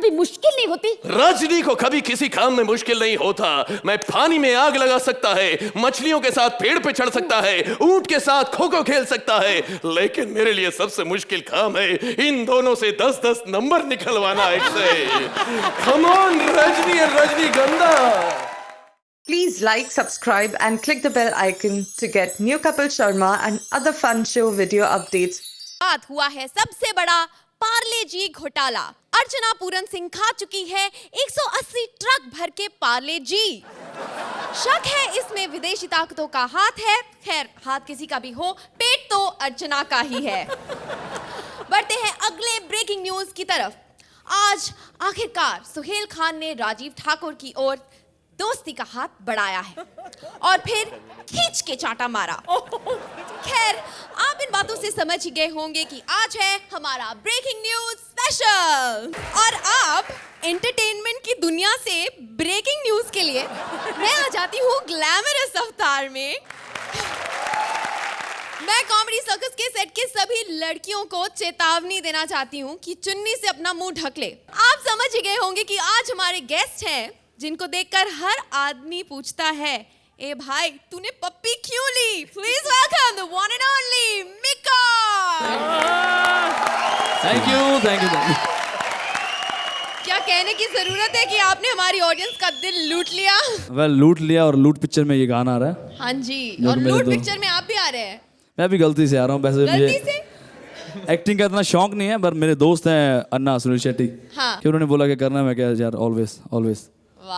कभी मुश्किल नहीं होती? रजनी को कभी किसी काम में मुश्किल नहीं होता। मैं पानी में आग लगा सकता है, मछलियों के साथ पेड़ पे चढ़ सकता है, ऊंट के साथ खो खो खेल सकता है, लेकिन मेरे लिए सबसे मुश्किल काम है इन दोनों से 10-10 नंबर निकलवाना एक से। कम ऑन रजनी और रजनीगंधा। Please like, subscribe and click the bell icon to get new Kapil Sharma and other fun show video updates. बात हुआ है सबसे बड़ा पार्ले जी घोटाला। अर्चना पूरन सिंह खा चुकी है 180 ट्रक भर के पार्ले जी। शक है इसमें विदेशी ताकतों का हाथ है। खैर, हाथ किसी का भी हो, पेट तो अर्चना का ही है। बढ़ते हैं अगले ब्रेकिंग न्यूज की तरफ। आज आखिरकार सुहेल खान ने राजीव ठाकुर की ओर दोस्ती का हाथ बढ़ाया है और फिर खींच के चांटा मारा। खैर, आप इन बातों से समझ ही गए होंगे कि आज है हमारा ब्रेकिंग न्यूज स्पेशल। और आप एंटरटेनमेंट की दुनिया से ब्रेकिंग न्यूज के लिए मैं आ जाती हूँ ग्लैमरस अवतार में। मैं कॉमेडी सर्कस के सेट के सभी लड़कियों को चेतावनी देना चाहती हूँ कि चुन्नी से अपना मुंह ढक ले। आप समझ ही गए होंगे कि आज हमारे गेस्ट हैं जिनको देखकर हर आदमी पूछता है, ए भाई तूने पप्पी क्यों ली? Please welcome the one and only Mika. Thank you. क्या कहने की जरूरत है कि आपने हमारी ऑडियंस का दिल लूट लिया। लूट लिया। और लूट पिक्चर में ये गाना आ रहा है। हाँ जी, जो और मेरे लूट दो- पिक्चर में आप भी आ रहे हैं। मैं भी गलती से आ रहा हूँ। वैसे गलती मुझे से एक्टिंग का इतना शौक नहीं है, पर मेरे दोस्त हैं अन्ना सुनील शेट्टी, हाँ। कि उन्होंने बोला कि करना है। मैं क्या यार, always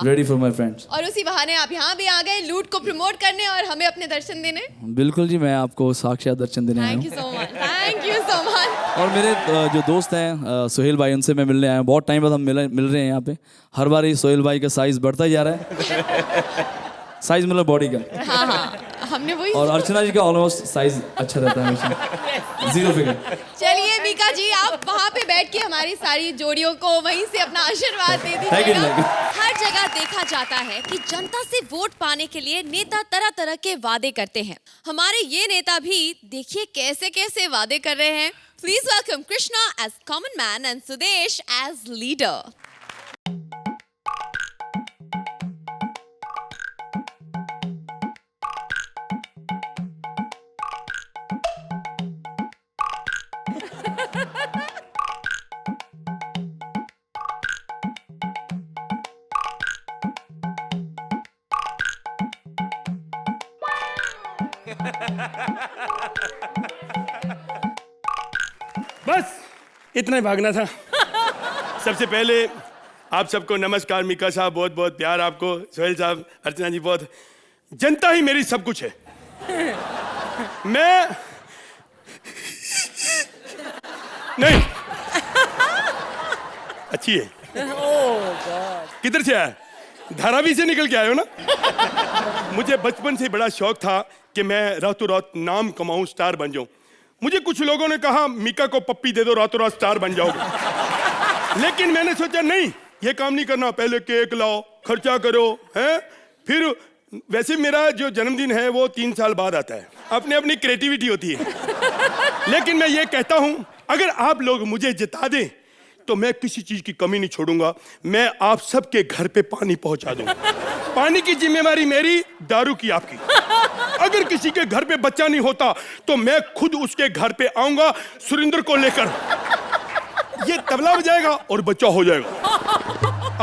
ready for my friends. और उसी बहाने आप यहाँ भी आ गए लूट को प्रमोट करने और हमें अपने दर्शन देने। बिल्कुल जी, मैं आपको साक्षात दर्शन देने आया थैंक यू हूँ। So much, thank you so much. और मेरे जो दोस्त हैं सोहेल भाई, उनसे मैं मिलने आया हूँ। बहुत टाइम बाद हम मिल रहे हैं यहाँ पे। हर बार ही सोहेल भाई का साइज बढ़ता ही जा रहा है। साइज मतलब बॉडी का। हाँ, हमने वही। और अर्चना जी का ऑलमोस्ट साइज अच्छा रहता है हमेशा, 0 फिगर। चलिए मीका जी, आप वहाँ पे बैठ के हमारी सारी जोड़ियों को वहीं से अपना आशीर्वाद दे Thank you, दीजिएगा। thank you. हर जगह देखा जाता है कि जनता से वोट पाने के लिए नेता तरह तरह के वादे करते हैं। हमारे ये नेता भी देखिए कैसे कैसे वादे कर रहे हैं। Please welcome Krishna as common man and Sudesh as leader. बस इतना ही भागना था। सबसे पहले आप सबको नमस्कार। मीका साहब बहुत बहुत प्यार आपको, सोहेल साहब, अर्चना जी बहुत। जनता ही मेरी सब कुछ है। मैं नहीं अच्छी है। किधर से आया? धारावी से निकल के आए हो ना। मुझे बचपन से बड़ा शौक था कि मैं रातों रात नाम कमाऊं, स्टार बन जाऊं। मुझे कुछ लोगों ने कहा मीका को पप्पी दे दो, रातों रात स्टार बन जाओगे। लेकिन मैंने सोचा नहीं, ये काम नहीं करना। पहले केक लाओ, खर्चा करो, हैं? फिर वैसे मेरा जो जन्मदिन है वो 3 साल बाद आता है। अपनी अपनी क्रिएटिविटी होती है। लेकिन मैं ये कहता हूं, अगर आप लोग मुझे जिता दें तो मैं किसी चीज की कमी नहीं छोड़ूंगा। मैं आप सबके घर पे पानी पहुंचा दूंगा। पानी की जिम्मेवारी मेरी, दारू की आपकी। अगर किसी के घर पे बच्चा नहीं होता तो मैं खुद उसके घर पे आऊंगा सुरेंद्र को लेकर। ये तबला बजाएगा और बच्चा हो जाएगा।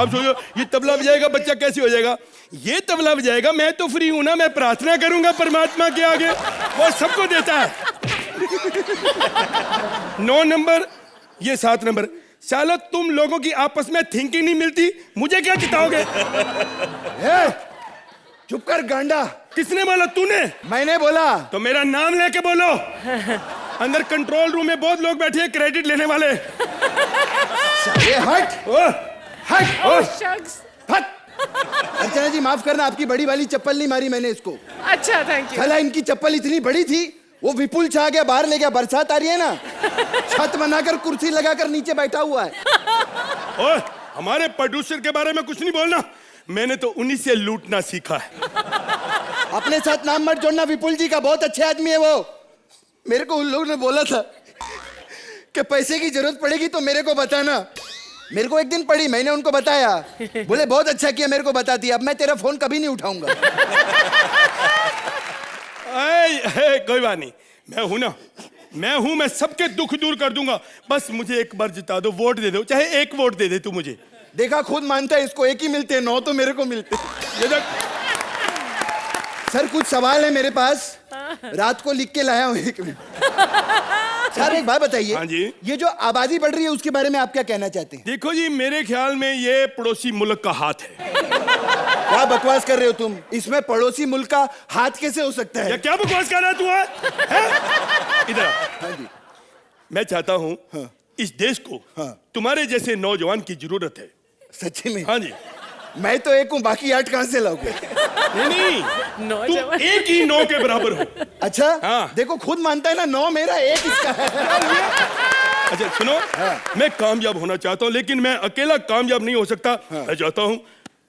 आप सोचो, ये तबला बजाएगा, बच्चा कैसे हो जाएगा? ये तबला बजाएगा, मैं तो फ्री हूं ना, मैं प्रार्थना करूंगा परमात्मा के आगे, वो सबको देता है। 9 नंबर, ये 7 नंबर। साला तुम लोगों की आपस में थिंकिंग नहीं मिलती, मुझे क्या जिताओगे? चुप कर गांडा। किसने बोला? तूने? मैंने बोला। तो मेरा नाम लेके बोलो। अंदर कंट्रोल रूम में बहुत लोग बैठे हैं क्रेडिट लेने वाले। ये हट। हट। हट। अर्चना जी माफ करना, आपकी बड़ी वाली चप्पल नहीं मारी मैंने इसको। अच्छा, थैंक यू। साला इनकी चप्पल इतनी बड़ी थी, वो विपुल छा गया, बाहर ले गया। बरसात आ रही है ना, छत बनाकर कुर्सी लगाकर नीचे बैठा हुआ है। ओए, हमारे प्रोड्यूसर के बारे में कुछ नहीं बोलना। मैंने तो उन्हीं से लूटना सीखा है। अपने साथ नाम मत जोड़ना, विपुल जी का बहुत अच्छे आदमी है वो। मेरे को उन लोगों ने बोला था कि पैसे की जरूरत पड़ेगी तो मेरे को बताना। मेरे को एक दिन पड़ी, मैंने उनको बताया, बोले बहुत अच्छा किया मेरे को बता दिया, अब मैं तेरा फोन कभी नहीं उठाऊंगा। कोई बात नहीं, मैं हूं ना, मैं सबके दुख दूर कर दूंगा। बस मुझे एक बार जिता दो, वोट दे दो, चाहे एक वोट दे दे तू मुझे। देखा, खुद मानता है इसको एक ही मिलते हैं, 9 तो मेरे को मिलते हैं। सर कुछ सवाल है मेरे पास, रात को लिख के लाया हूँ, 1 मिनट। सर एक बात बताइए, हाँ जी। ये जो आबादी बढ़ रही है उसके बारे में आप क्या कहना चाहते हैं? देखो जी, मेरे ख्याल में ये पड़ोसी मुल्क का हाथ है। क्या बकवास कर रहे हो तुम? इसमें पड़ोसी मुल्क का हाथ कैसे हो सकता है? या क्या बकवास कर रहा है तू? है? इधर आ। हाँ जी। मैं चाहता हूँ इस देश को तुम्हारे जैसे नौजवान की जरूरत है। सच्ची में? हाँ जी। मैं तो 1 हूँ, बाकी 8 कहाँ से लाओगे? नहीं, तुम एक ही 9 के बराबर हो। अच्छा हाँ। देखो, खुद मानता है ना, 9 मेरा, 1 इसका है। अच्छा सुनो, मैं कामयाब होना चाहता हूँ, लेकिन मैं अकेला कामयाब नहीं हो सकता। मैं चाहता हूँ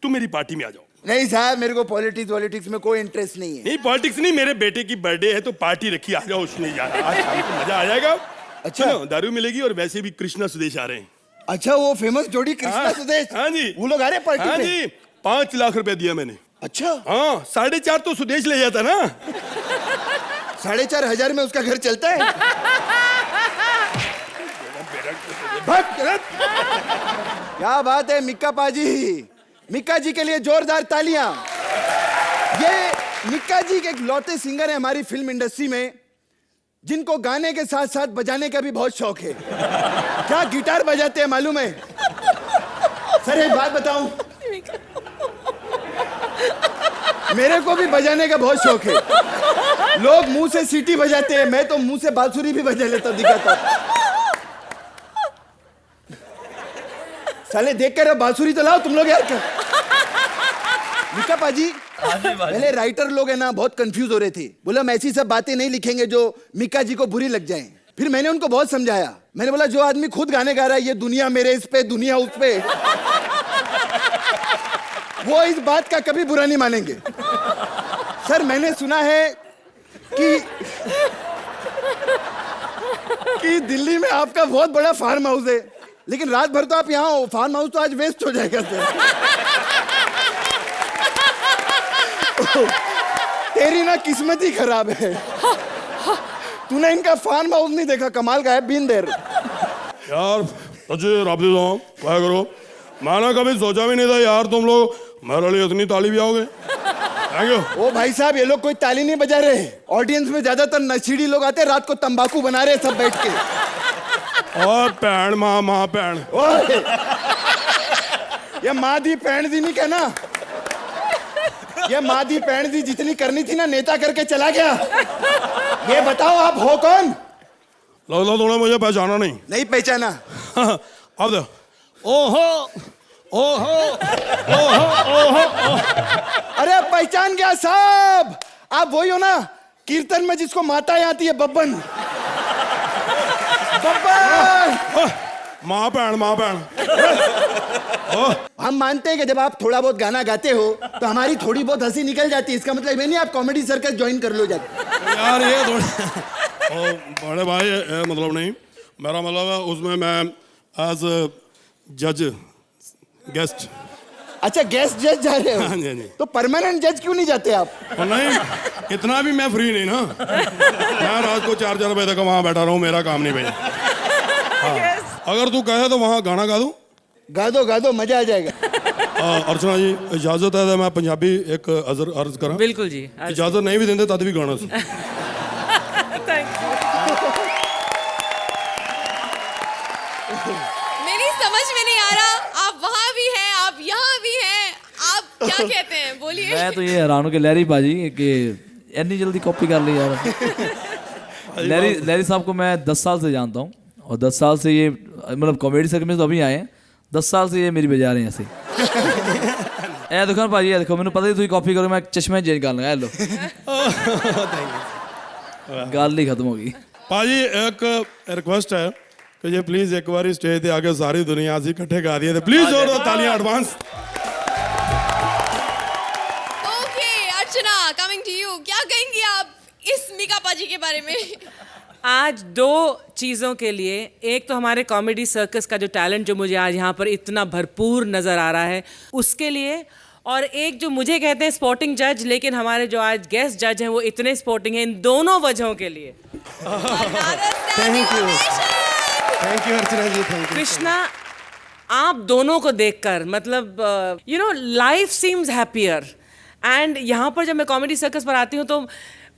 तुम मेरी पार्टी में आ जाओ। नहीं साहब, मेरे को पॉलिटिक्स में कोई इंटरेस्ट नहीं है। नहीं, पॉलिटिक्स नहीं, मेरे बेटे की बर्थडे है तो पार्टी रखी, आ जाओ उसमें यार, आज शाम को मजा आ जाएगा। अच्छा। सुनो, दारू मिलेगी और वैसे भी कृष्णा सुदेश आ रहे हैं। अच्छा, वो फेमस जोड़ी कृष्णा सुदेश? हाँ जी। वो लोग आ रहे हैं पार्टी हाँ पे? जी, 5 लाख रुपए दिया मैंने। अच्छा। हाँ, 4.5 तो सुदेश ले जाता ना। 4,500 में उसका घर चलता है? भाग। क्या बात है मिक्का पाजी, मिक्का जी के लिए जोरदार तालियां। ये मिक्का जी एक लौटे सिंगर है हमारी फिल्म इंडस्ट्री में, जिनको गाने के साथ साथ बजाने का भी बहुत शौक है। क्या गिटार बजाते हैं मालूम है? सर एक बात बताऊं, मेरे को भी बजाने का बहुत शौक है। लोग मुंह से सीटी बजाते हैं, मैं तो मुंह से बांसुरी भी बजा लेता हूं, दिखाता हूं। साले देख कर बांसुरी तो लाओ तुम लोग यार। मिक्का पाजी, पहले राइटर लोग है ना बहुत कंफ्यूज हो रहे थे, बोला हम ऐसी सब बातें नहीं लिखेंगे जो मिक्का जी को बुरी लग जाएं। फिर मैंने उनको बहुत समझाया, मैंने बोला जो आदमी खुद गाने गा रहा है, ये दुनिया मेरे इस पे दुनिया उस पे, वो इस बात का कभी बुरा नहीं मानेंगे। सर मैंने सुना है कि दिल्ली में आपका बहुत बड़ा फार्म हाउस है, लेकिन रात भर तो आप यहाँ हो, फार्म हाउस तो आज वेस्ट हो जाएगा सर। तेरी ना किस्मत ही खराब है, तूने इनका फार्म हाउस नहीं देखा, कमाल का है, बीन देर। यार सच्चे राब्ते दो, क्या करो, मैंने कभी सोचा भी नहीं था यार तुम लोग मेरे लिए इतनी ताली भी आओगे। Thank you. ओ भाई साहब, ये लोग कोई ताली नहीं बजा रहे, ऑडियंस में ज्यादातर नशीड़ी लोग आते हैं, रात को तंबाकू बना रहे सब बैठ के। और पैण माँ पैण, ये माँ दी पैण दी नहीं कहना, ये माँ दी पैण दी जितनी करनी थी ना नेता करके चला गया। ये बताओ आप हो कौन? लगता थोड़ा मुझे पहचाना नहीं। नहीं पहचाना? अब दो। ओहो ओहो ओहो ओहो। अरे पहचान गया साहब, आप वही हो ना कीर्तन में जिसको माताएं आती है, बब्बन। बब्बन माँ पैण। हम मानते हैं कि जब आप थोड़ा बहुत गाना गाते हो तो हमारी थोड़ी बहुत हंसी निकल जाती है, इसका मतलब ये नहीं आप कॉमेडी सर्कस ज्वाइन कर लो जाते। यार ये थोड़ा बड़े भाई मतलब नहीं, मेरा मतलब है उसमें मैं एज जज गेस्ट। अच्छा गेस्ट जज जा रहे हाँ जी, हाँ हो, जी। तो परमानेंट जज क्यों नहीं जाते आप? और नहीं, इतना भी मैं फ्री नहीं ना, मैं रात को 4 बजे तक वहाँ बैठा रहूँ, मेरा काम नहीं भैया। हाँ। अगर तू कहे तो वहाँ गाना गा दूँ? गा दो मजा आ जाएगा। अर्चना जी इजाजत है तो मैं पंजाबी एक अर्ज करा? बिल्कुल जी। इजाजत नहीं भी देंगे तद भी गाना सी। मेरी समझ में नहीं आ रहा, आप वहाँ भी हैं, आप यहाँ भी हैं, आप क्या कहते हैं, बोलिए। मैं तो ये हैरान हूँ कि लहरी पाजी कि इतनी जल्दी कॉपी कर ली यार। लहरी साहब को मैं 10 साल से जानता हूँ, और 10 साल से ये मतलब कॉमेडी सर्कल में तो अभी आए हैं, 10 साल से ये मेरी बजा रहे हैं ऐसे। ए देखो भाजी, ये देखो, मैंने पता ही तुम कॉपी करो, मैं चश्मे चेंज कर लूंगा। लो गल ही खत्म होगी। पाजी एक रिक्वेस्ट है कि ये प्लीज एक बार स्टेज पे आके सारी दुनिया से इकट्ठे गा दिए थे प्लीज, और तालियां advance. Okay Archana, coming to you, क्या कहेंगी आप इस मिका पाजी के बारे में? आज दो चीज़ों के लिए, एक तो हमारे कॉमेडी सर्कस का जो टैलेंट जो मुझे आज यहाँ पर इतना भरपूर नज़र आ रहा है उसके लिए, और एक जो मुझे कहते हैं स्पोर्टिंग जज, लेकिन हमारे जो आज गेस्ट जज हैं वो इतने स्पोर्टिंग हैं, इन दोनों वजहों के लिए। Thank you Archana ji, thank you. Krishna, आप दोनों को देखकर मतलब you know life seems happier, and यहाँ पर जब मैं कॉमेडी सर्कस पर आती हूँ तो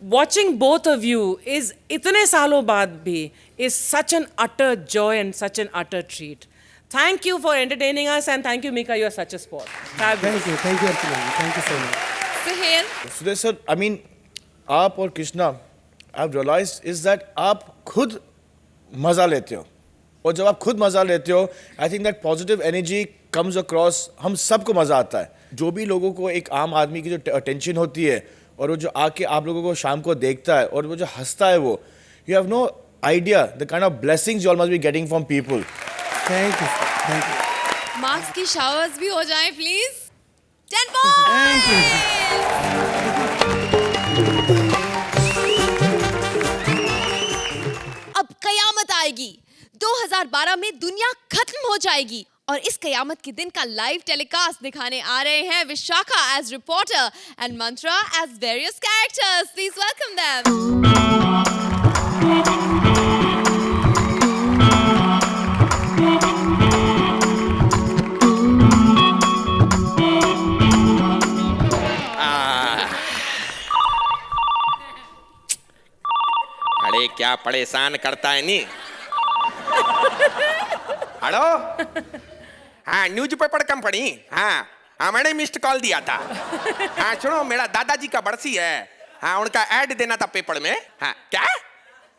watching both of you is इतने सालों बाद भी is such an utter joy and such an utter treat. Thank you for entertaining us and thank you Mika, you are such a sport. Thank you Archana ji, thank you so much. Suhail, Sudesh sir, I mean आप और Krishna, I realise is that आप खुद मज़ा लेते हो, और जब आप खुद मज़ा लेते हो I think that positive energy comes across, हम सबको मज़ा आता है। जो भी लोगों को, एक आम आदमी की जो टेंशन होती है और वो जो आके आप लोगों को शाम को देखता है और वो जो हंसता है, वो you have no idea the kind of blessings you all must be getting from people. Thank you. Marks की शावर्स भी हो जाएं प्लीज। 10 पॉइंट। अब कयामत आएगी, 2012 में दुनिया खत्म हो जाएगी, और इस कयामत के दिन का लाइव टेलीकास्ट दिखाने आ रहे हैं Vishakha as reporter and Mantra as various characters. Please welcome them. अरे क्या परेशान करता है नी। हेलो, हाँ न्यूज़पेपर कंपनी, हाँ मैंने मिस्ड कॉल दिया था। हाँ सुनो, मेरा दादाजी का बरसी है, हाँ उनका ऐड देना था पेपर में। हाँ क्या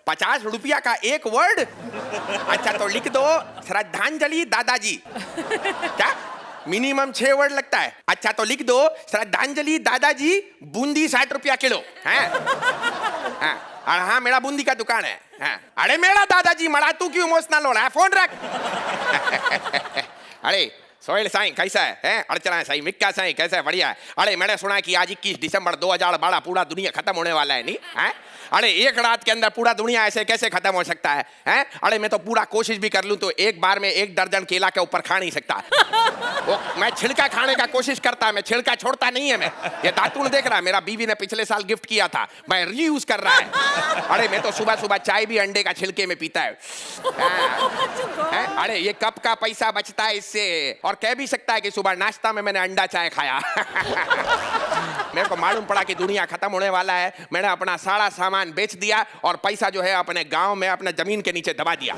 50 रुपया का एक वर्ड? अच्छा तो लिख दो श्रद्धांजलि दादाजी। क्या मिनिमम 6 वर्ड लगता है? अच्छा तो लिख दो श्रद्धांजलि दादाजी बूंदी 60 रुपया किलो। हाँ हाँ मेरा बूंदी का दुकान है। हाँ अरे मेरा दादाजी मरा, तू क्यों इमोशनल हो रहा है? फोन रख। अरे सोहेल साईं कैसा है? अर्चना साईं, मिक्का साईं कैसा है? बढ़िया है। अरे मैंने सुना कि आज 21 दिसंबर 2012 पूरा दुनिया खत्म होने वाला है, नहीं है? अरे एक रात के अंदर पूरा दुनिया ऐसे कैसे खत्म हो सकता है? हैं? अरे मैं तो पूरा कोशिश भी कर लूं तो एक बार में 1 दर्जन केला के ऊपर खा नहीं सकता। मैं छिलका खाने का कोशिश करता, मैं छिलका छोड़ता नहीं है। मैं ये दातून देख रहा है, मेरा बीवी ने पिछले साल गिफ्ट किया था, मैं रीयूज कर रहा है। अरे मैं तो सुबह सुबह चाय भी अंडे का छिलके में पीता है। अरे ये कब का पैसा बचता है इससे, और कह भी सकता है कि सुबह नाश्ता में मैंने अंडा चाय खाया। मेरे को मालूम पड़ा कि दुनिया खत्म होने वाला है, मैंने अपना सारा सामान बेच दिया और पैसा जो है अपने गांव में अपने जमीन के नीचे दबा दिया।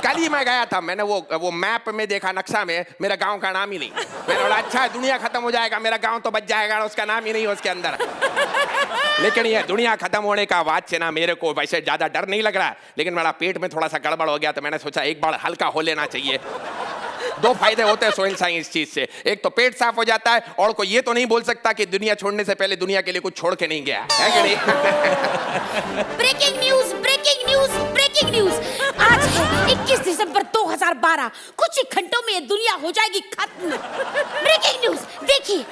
कल ही मैं गया था, मैंने वो मैप में देखा, नक्शा में मेरा गांव का नाम ही नहीं। मैंने बोला अच्छा है दुनिया खत्म हो जाएगा, मेरा गांव तो बच जाएगा, उसका नाम ही नहीं है उसके अंदर। लेकिन ये दुनिया खत्म होने का बात से ना मेरे को वैसे ज्यादा डर नहीं लग रहा, लेकिन मेरा पेट में थोड़ा सा गड़बड़ हो गया तो मैंने सोचा एक बार हल्का हो लेना चाहिए। 2 फायदे होते हैं सोहेल साईं इस चीज से, एक तो पेट साफ हो जाता है, और कोई ये तो नहीं बोल सकता कि दुनिया छोड़ने से पहले दुनिया के लिए कुछ छोड़ के नहीं गया है कि नहीं? Breaking news, breaking news, breaking news. आज है 21 दिसंबर 2012, कुछ ही घंटों में ये दुनिया हो जाएगी खत्म। ब्रेकिंग न्यूज, देखिए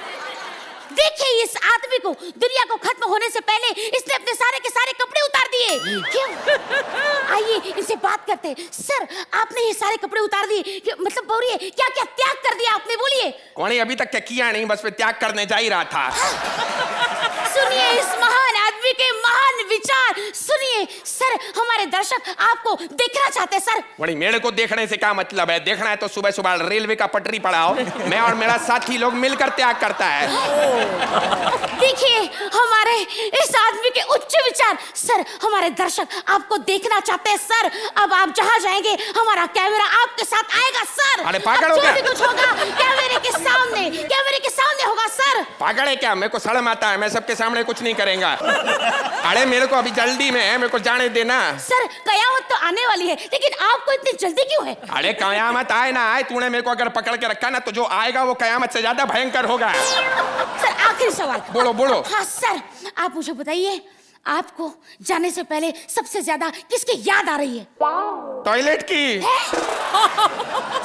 देखिए इस आदमी को, दुनिया को खत्म होने से पहले इसने अपने सारे के सारे कपड़े उतार दिए। क्यों? आइए इनसे बात करते हैं। सर आपने ये सारे कपड़े उतार दिए, मतलब बोलिए क्या क्या त्याग कर दिया आपने, बोलिए। कौन अभी तक क्या किया नहीं, बस मैं त्याग करने जा ही रहा था। सुनिए इस महान आदमी के महान विचार, सुनिए। सर हमारे दर्शक आपको देखना चाहते हैं। सर बड़ी मेरे को देखने से क्या मतलब है? देखना है तो सुबह सुबह रेलवे का पटरी पड़ाओ, मैं और मेरा साथी लोग मिलकर त्याग करता है। देखिए हमारे इस आदमी के उच्च विचार। सर हमारे दर्शक आपको देखना चाहते हैं। सर अब आप जहां जाएंगे हमारा कैमरा आपके साथ आएगा। सर अरे पागल हो जो क्या? भी कुछ होगा कैमरे के सामने होगा। सर पागल है क्या? मेरे को शर्म आता है, मैं सबके सामने कुछ नहीं करेंगा। अरे मेरे को अभी जल्दी में है, मेरे को जाने देना। सर कयामत तो आने वाली है, लेकिन आपको इतनी जल्दी क्यों है? अरे कयामत आए ना आए, तूने मेरे को अगर पकड़ के रखा ना तो जो आएगा वो कयामत से ज्यादा भयंकर होगा। सर आखिरी सवाल। बोलो बोलो। हाँ सर आप मुझे बताइए, आपको जाने से पहले सबसे ज्यादा किसकी याद आ रही है? टॉयलेट की।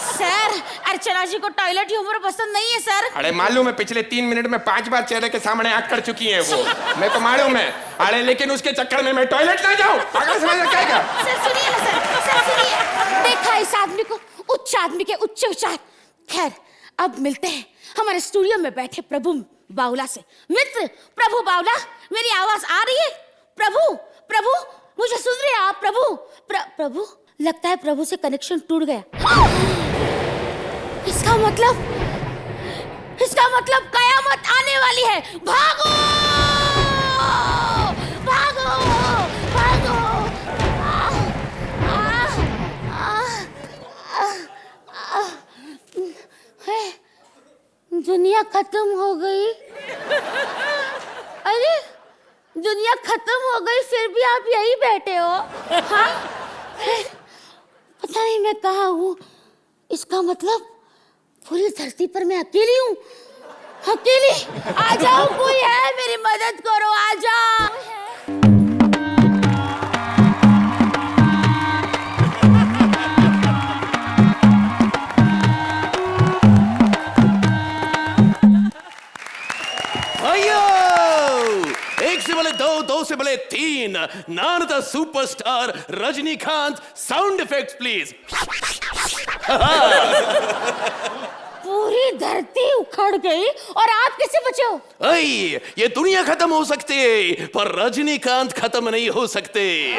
सर, अर्चना जी को टॉयलेट ह्यूमर पसंद नहीं है सर। अरे मालूम है, पिछले 3 मिनट में 5 बार चेहरे के सामने आग कर चुकी है वो। मैं तो मालूम है। अरे लेकिन उसके चक्कर में मैं टॉयलेट ना जाऊं, पागल समझ क्या क्या? सर सुनिए ना सर सुनिए। देखा इस आदमी को, उच्च आदमी के उच्च विचार। खैर, अब मिलते हैं हमारे स्टूडियो में बैठे प्रभु बावला से। मित्र प्रभु बावला, मेरी आवाज आ रही है? प्रभु, मुझे सुन रहे हैं आप? प्रभु, लगता है प्रभु से कनेक्शन टूट गया। इसका मतलब कयामत आने वाली है। भागो! दुनिया खत्म हो गई। अरे दुनिया खत्म हो गई, फिर भी आप यही बैठे हो। हाँ? पता नहीं मैं कहाँ हूँ। इसका मतलब पूरी धरती पर मैं अकेली हूँ। अकेली? आ जाओ, कोई है, मेरी मदद करो, आ जाओ। एक से बोले 2, 2 से बोले 3, नान the superstar Rajinikanth. Sound effects please. पूरी धरती उखड़ गई और आप कैसे बचे हो? ये दुनिया खत्म हो सकती है, पर रजनीकांत खत्म नहीं हो सकते।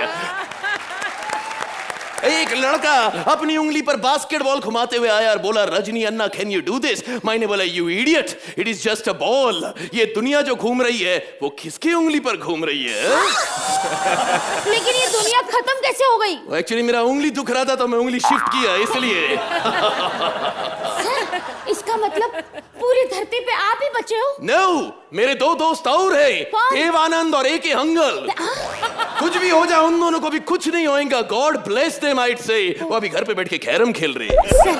एक लड़का अपनी उंगली पर बास्केटबॉल घुमाते हुए आया और बोला, रजनी अन्ना, कैन यू डू दिस? मैंने बोला, you idiot, it is just a ball. ये दुनिया जो घूम रही है वो किसकी उंगली पर घूम रही है? लेकिन ये दुनिया खत्म कैसे हो गई? एक्चुअली मेरा उंगली दुख रहा था तो मैं उंगली शिफ्ट किया, इसलिए। सर, इसका मतलब पूरी धरती पे आप ही बचे हो? नो, मेरे 2 दोस्त और हैं, देवानंद और AK हंगल। कुछ भी हो जाए, उन दोनों को भी कुछ नहीं होएगा। गॉड ब्लेस देम, आई से। वो अभी घर पे बैठ के कैरम खेल रहे हैं। सर,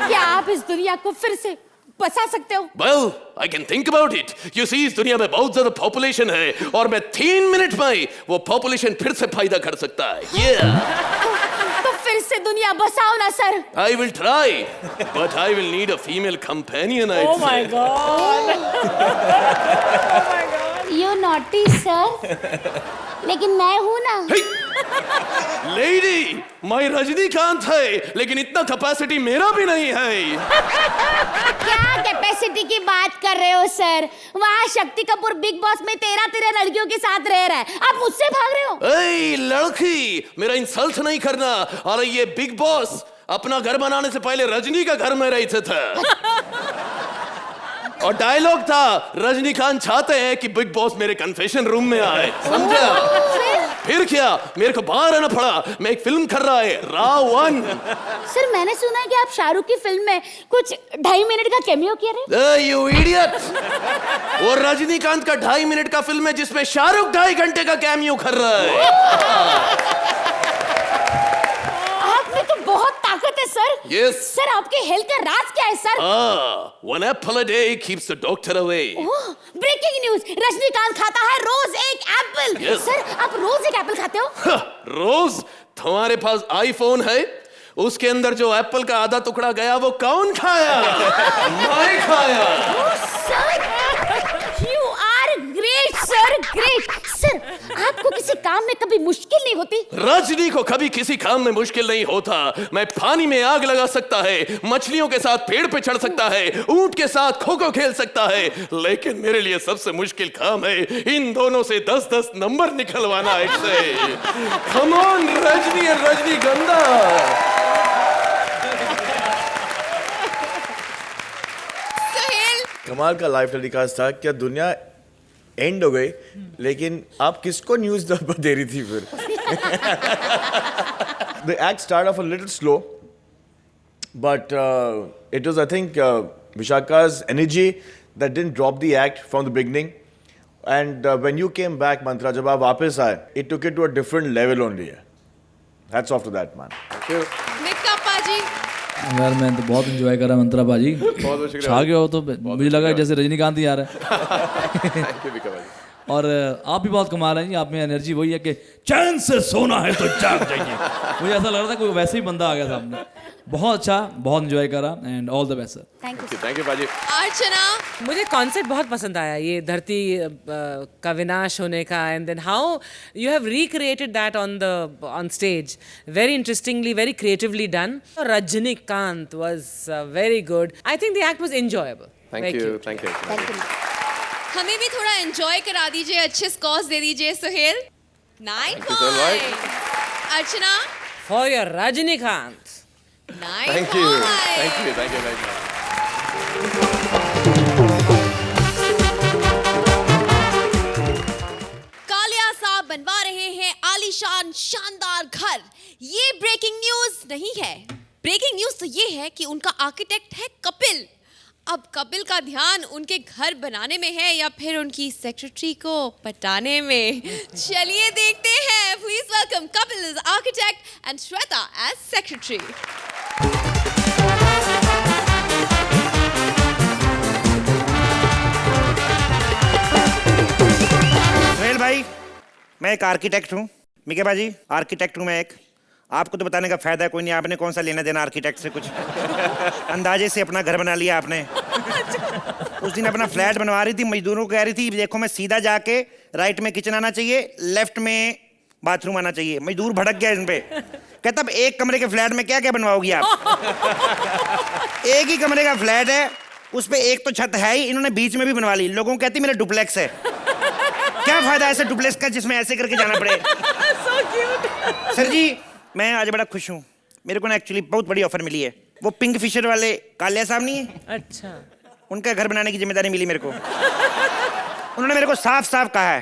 क्या आप इस दुनिया को फिर से बचा सकते हो? Well, I can think about it. You see, इस दुनिया में बहुत ज्यादा पॉपुलेशन है और मैं 3 मिनट में वो पॉपुलेशन फिर से फायदा कर सकता है। तो फिर से दुनिया बसाओ ना sir. I will try, but I will need a female companion. Oh my God! You naughty sir। लेकिन मैं हूँ ना। लेडी, मैं रजनीकांत है, लेकिन इतना कैपेसिटी मेरा भी नहीं है। क्या कैपेसिटी की बात कर रहे हो सर? वहाँ शक्ति कपूर बिग बॉस में 13 लड़कियों के साथ रह रहा है, आप मुझसे भाग रहे हो? ए लड़की, मेरा इंसल्ट नहीं करना। अरे ये बिग बॉस अपना घर बनाने से पहले रजनी का घर में रहते थे। और डायलॉग था, रजनीकांत चाहते हैं कि बिग बॉस मेरे कन्फेशन रूम में आए, समझा? फिर क्या, मेरे को बाहर आना पड़ा। मैं एक फिल्म कर रहा है, रावण। सर, मैंने सुना है कि आप शाहरुख की फिल्म में कुछ 2.5 मिनट का कैमियो किया रहे। यू इडियट, वो रजनीकांत का 2.5 मिनट का फिल्म है जिसमें शाहरुख 2.5 घंटे का कैमियो कर रहा है। आपने तो बहुत ताकत है सर। Yes. सर, आपके हेल्थ का राज क्या है sir? One apple a day keeps the doctor away. Breaking news, Rajinikanth खाता है रोज एक एप्पल। Yes. सर, आप रोज एक एप्पल खाते हो? रोज? तुम्हारे पास आईफोन है, उसके अंदर जो एप्पल का आधा टुकड़ा गया वो कौन खाया? मैं खाया। You are great sir, great sir। आपको किसी काम में कभी मुश्किल नहीं होती? रजनी को कभी किसी काम में मुश्किल नहीं होता। मैं पानी में आग लगा सकता है, मछलियों के साथ पेड़ पे चढ़ सकता है, ऊंट के साथ खो-खो खेल सकता है, लेकिन मेरे लिए सबसे मुश्किल काम है इन दोनों से 10-10 नंबर निकलवाना एक से। Come on, रजनी गंदा। कमाल का लाइव टेलीकास्ट था। क्या दुनिया एंड हो गई, लेकिन आप किसको न्यूज दे रही थी फिर? The act started off a little slow, but it was, I think, Vishaka's energy that didn't drop the act from the beginning. And when you came back, Mantra, जब आप वापस आए, it took it to a different level only. Hats off to that, man. Thank you. Mika पाजी। यार मैं तो बहुत enjoy करा मंत्रा भाजी। छा गया हो तो मुझे लगा जैसे रजनीकांत ही आ रहा है। और आप भी बहुत कमाल हैं जी, आप में एनर्जी वही है कि चैन से सोना है तो जाग जाइए। मुझे ऐसा लग रहा था कोई वैसे ही बंदा आ गया सामने। बहुत अच्छा, बहुत एंजॉय करा and all the best sir. Thank you बाजी। अर्चना, मुझे कॉन्सेप्ट बहुत पसंद आया, ये धरती का विनाश होने का, and then how you have recreated that on stage, very interestingly, very creatively done. Rajinikanth was very good. I think the act was enjoyable. Thank you. हमें भी थोड़ा एंजॉय करा दीजिए, अच्छे स्कोर्स दे दीजिए Suhail. 9 you so much. points। Archana, for your Rajinikanth. 9 thank you points। Very much. Kalia साहब बनवा रहे हैं आलीशान शानदार घर। ये ब्रेकिंग न्यूज नहीं है। ब्रेकिंग न्यूज तो ये है कि उनका आर्किटेक्ट है कपिल। अब कपिल का ध्यान उनके घर बनाने में है या फिर उनकी सेक्रेटरी को पटाने में। चलिए देखते हैं। Please welcome Kapil as architect and Shweta as secretary. Suhail भाई, मैं एक आर्किटेक्ट हूँ। मिके बाजी, आर्किटेक्ट हूँ मैं एक। आपको तो बताने का फायदा कोई नहीं, आपने कौन सा लेना देना आर्किटेक्ट से कुछ। अंदाजे से अपना घर बना लिया आपने। उस दिन अपना फ्लैट बनवा रही थी, मजदूरों को कह रही थी देखो मैं सीधा जाके राइट में किचन आना चाहिए, लेफ्ट में बाथरूम आना चाहिए। मजदूर भड़क गया इन पे, कहता अब एक कमरे के फ्लैट में क्या क्या बनवाओगी आप? एक ही कमरे का फ्लैट है, उस पे एक तो छत है ही, इन्होंने बीच में भी बनवा ली। लोगों को कहती मेरा डुप्लेक्स है। क्या फायदा ऐसे डुप्लेक्स का जिसमें ऐसे करके जाना पड़े। सर जी, मैं आज बड़ा खुश हूँ। मेरे को ना एक्चुअली बहुत बड़ी ऑफर मिली है। वो पिंक फिशर वाले कालिया साहब नहीं है, अच्छा, उनका घर बनाने की जिम्मेदारी मिली मेरे को। उन्होंने मेरे को साफ साफ कहा है,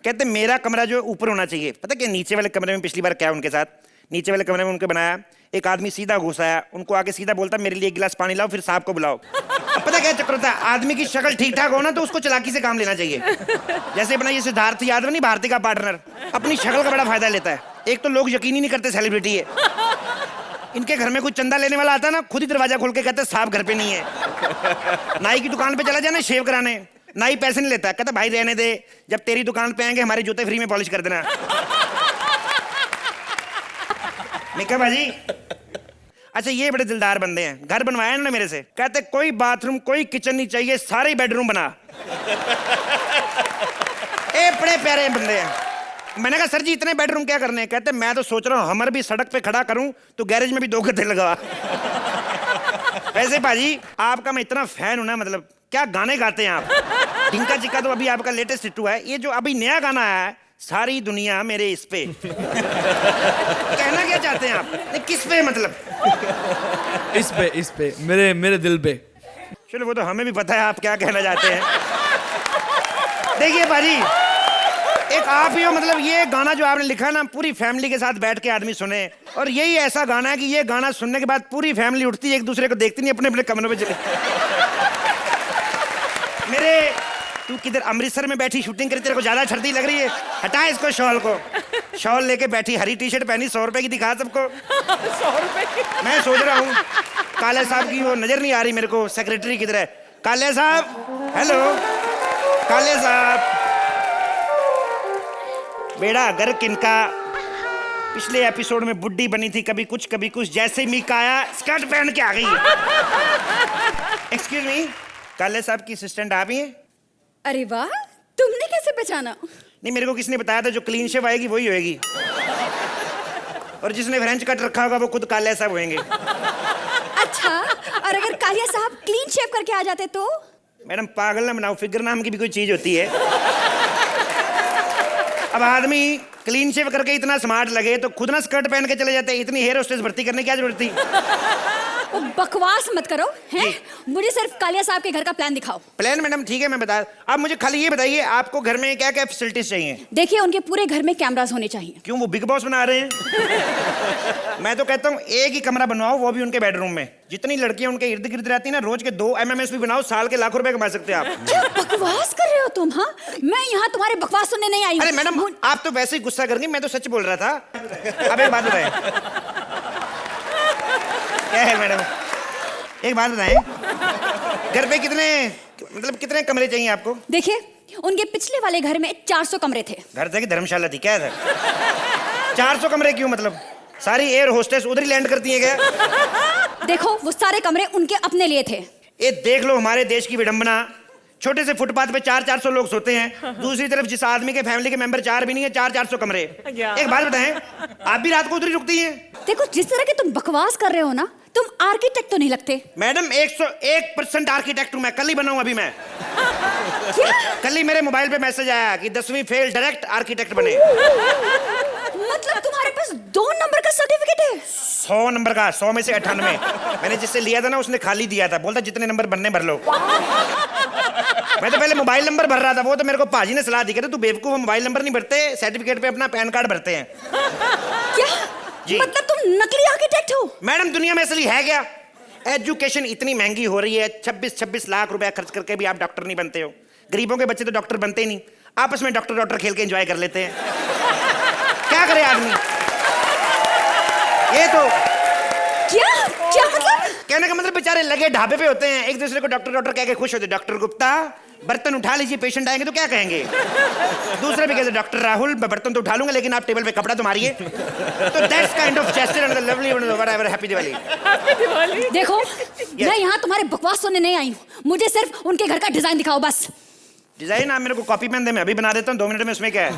कहते मेरा कमरा जो है ऊपर होना चाहिए। पता क्या नीचे वाले कमरे में पिछली बार क्या उनके साथ, नीचे वाले कमरे में उनके बनाया, एक आदमी सीधा घुस आया, उनको आके सीधा बोलता मेरे लिए एक गिलास पानी लाओ, फिर साहब को बुलाओ। अब पता क्या चक्कर होता है, आदमी की शक्ल ठीक ठाक हो ना तो उसको चालाकी से काम लेना चाहिए। जैसे अपना ये सिद्धार्थ यादव नहीं, भारती का पार्टनर, अपनी शक्ल का बड़ा फायदा लेता है। एक तो लोग यकीन ही नहीं करते सेलिब्रिटी है। इनके घर में कोई चंदा लेने वाला आता है ना, खुद ही दरवाजा खोल के कहते साहब घर पे नहीं है। नाई की दुकान पे चला जाना शेव कराने, नाई पैसे नहीं लेता, कहता भाई रहने दे, जब तेरी दुकान पे आएंगे हमारे जूते फ्री में पॉलिश कर देना। मिका भाजी, अच्छा ये बड़े दिलदार बंदे हैं। घर बनवाया इन्होंने मेरे से, कहते कोई बाथरूम कोई किचन नहीं चाहिए, सारे बेडरूम बना। ए बड़े प्यारे बंदे हैं। मैंने कहा सर जी इतने बेडरूम क्या करने हैं? कहते मैं तो सोच रहा हूँ हमर भी सड़क पे खड़ा करूं तो गैरेज में भी 2 गद्दे लगा। वैसे भाजी आपका मैं इतना फैन हूं ना, मतलब क्या गाने गाते हैं आप। डिंका चिक्का तो अभी आपका लेटेस्ट हिट हुआ है। ये जो अभी नया गाना आया है, सारी दुनिया मेरे इस पे, कहना क्या चाहते हैं आप? नहीं, किस पे मतलब? इस पे मेरे दिल पे। चलो वो तो हमें भी पता है आप क्या कहना चाहते हैं। देखिए भाजी, एक आप ही हो, मतलब ये गाना जो आपने लिखा ना, पूरी फैमिली के साथ बैठ के आदमी सुने। और यही ऐसा गाना है कि ये गाना सुनने के बाद पूरी फैमिली उठती है, एक दूसरे को देखती नहीं, अपने अपने कमरों में चले। मेरे तू किधर अमृतसर में बैठी शूटिंग करी, तेरे को ज्यादा सर्दी लग रही है, हटा इसको शॉल को। शॉल लेके बैठी, हरी टी शर्ट पहनी, 100 रुपए की दिखा सबको। 100 रुपए की। मैं सोच रहा हूँ काले साहब की वो नजर नहीं आ रही मेरे को, सेक्रेटरी किधर है? काले साहब, हेलो काले साहब। बेड़ा घर किनका, पिछले एपिसोड में बुड्ढी बनी थी, कभी कुछ जैसे ही मीका आया स्कर्ट पहन के आ गई। एक्सक्यूज मी, काले साहब की असिस्टेंट आप ही हैं? अरे वाह, तुमने कैसे पहचाना? नहीं, मेरे को किसी ने बताया था जो क्लीन शेव आएगी वही होएगी, और जिसने फ्रेंच कट रखा होगा वो खुद काले साहब होंगे। अच्छा, और अगर कालिया साहब क्लीन शेव करके आ जाते तो? मैडम पागल ना बनाओ, फिगर नाम की भी कोई चीज होती है। अब आदमी क्लीन शेव करके इतना स्मार्ट लगे तो खुद ना स्कर्ट पहन के चले जाते। इतनी हेयर होस्टेस भर्ती करने की क्या जरूरत थी? बकवास मत करो, हैं? मुझे सिर्फ कालिया साहब के घर का प्लान दिखाओ। प्लान मैडम ठीक है मैं बता, आप मुझे खाली ये बताइए आपको घर में क्या क्या फैसिलिटीज चाहिए? देखिए उनके पूरे घर में कैमरास होने चाहिए। क्यों, वो बिग बॉस बना रहे हैं? मैं तो कहता हूँ एक ही कमरा बनवाओ, वो भी उनके बेडरूम में। जितनी लड़कियां उनके इर्द गिर्द रहती है ना, रोज के 2 MMS भी बनाओ, साल के लाखों रुपए कमा सकते हैं आप। क्या बकवास कर रहे हो तुम? हाँ, मैं यहाँ तुम्हारे बकवास सुनने नहीं आई हूँ। अरे मैडम आप तो वैसे ही गुस्सा करेंगे, मैं तो सच बोल रहा था। अब एक बात बताएं। क्या है मैडम, एक बात बताएं, घर पे कितने कमरे चाहिए आपको? देखिए उनके पिछले वाले घर में 400 कमरे थे। घर था कि धर्मशाला थी क्या था? 400 कमरे क्यों, मतलब सारी एयर होस्टेस उधर ही लैंड करती है क्या? देखो वो सारे कमरे उनके अपने लिए थे। ये देख लो हमारे देश की विडंबना, छोटे से फुटपाथ पे 400 लोग सोते हैं, दूसरी तरफ जिस आदमी के फैमिली के मेंबर 4 भी नहीं है, 400 कमरे। एक बात बताएं, आप भी रात को उधर ही रुकती हैं? देखो जिस तरह के तुम बकवास कर रहे हो ना, तुम आर्किटेक्ट तो नहीं लगते। मैडम 101% आर्किटेक्ट हूं मैं, कल ही बना हूं अभी मैं। क्या? कल ही मेरे मोबाइल पे मैसेज आया कि 10वीं फेल डायरेक्ट आर्किटेक्ट बने। मतलब तुम्हारे पास 2 नंबर का सर्टिफिकेट है? 100 नंबर का, 100 में से 98। मैंने जिससे लिया था ना उसने खाली दिया था, बोलता जितने नंबर बनने भर लो। मैं तो पहले मोबाइल नंबर भर रहा था, वो तो मेरे को पाजी ने सलाह दी, कहते तू बेवकूफ, मोबाइल नंबर नहीं भरते, सर्टिफिकेट पे अपना पैन कार्ड भरते हैं। क्या? जी। मतलब तुम नकली आर्किटेक्ट हो? मैडम दुनिया में असली है क्या? एजुकेशन इतनी महंगी हो रही है, 26-26 लाख रुपया खर्च करके भी आप डॉक्टर नहीं बनते हो। गरीबों के बच्चे तो डॉक्टर बनते ही नहीं, आपस में डॉक्टर खेल के एंजॉय कर लेते हैं। क्या करे आदमी? ये तो क्या क्या मतलब? कहने का मतलब बेचारे लगे ढाबे पे होते हैं, एक दूसरे को डॉक्टर कह के खुश होते। डॉक्टर गुप्ता बर्तन उठा लीजिए, पेशेंट आएंगे तो क्या कहेंगे? दूसरे भी कहते डॉक्टर राहुल मैं बर्तन तो उठा लूंगा लेकिन आप टेबल पे कपड़ा तो मारिए। तो that's kind of gesture and the lovely whatever, happy Diwali. देखो मैं यहाँ तुम्हारे बकवास सुनने नहीं आई हूँ, मुझे सिर्फ उनके घर का डिजाइन दिखाओ बस। डिजाइन आप मेरे को कॉपी पेन दे, मैं अभी बना देता हूँ 2 मिनट में। उसमें क्या है?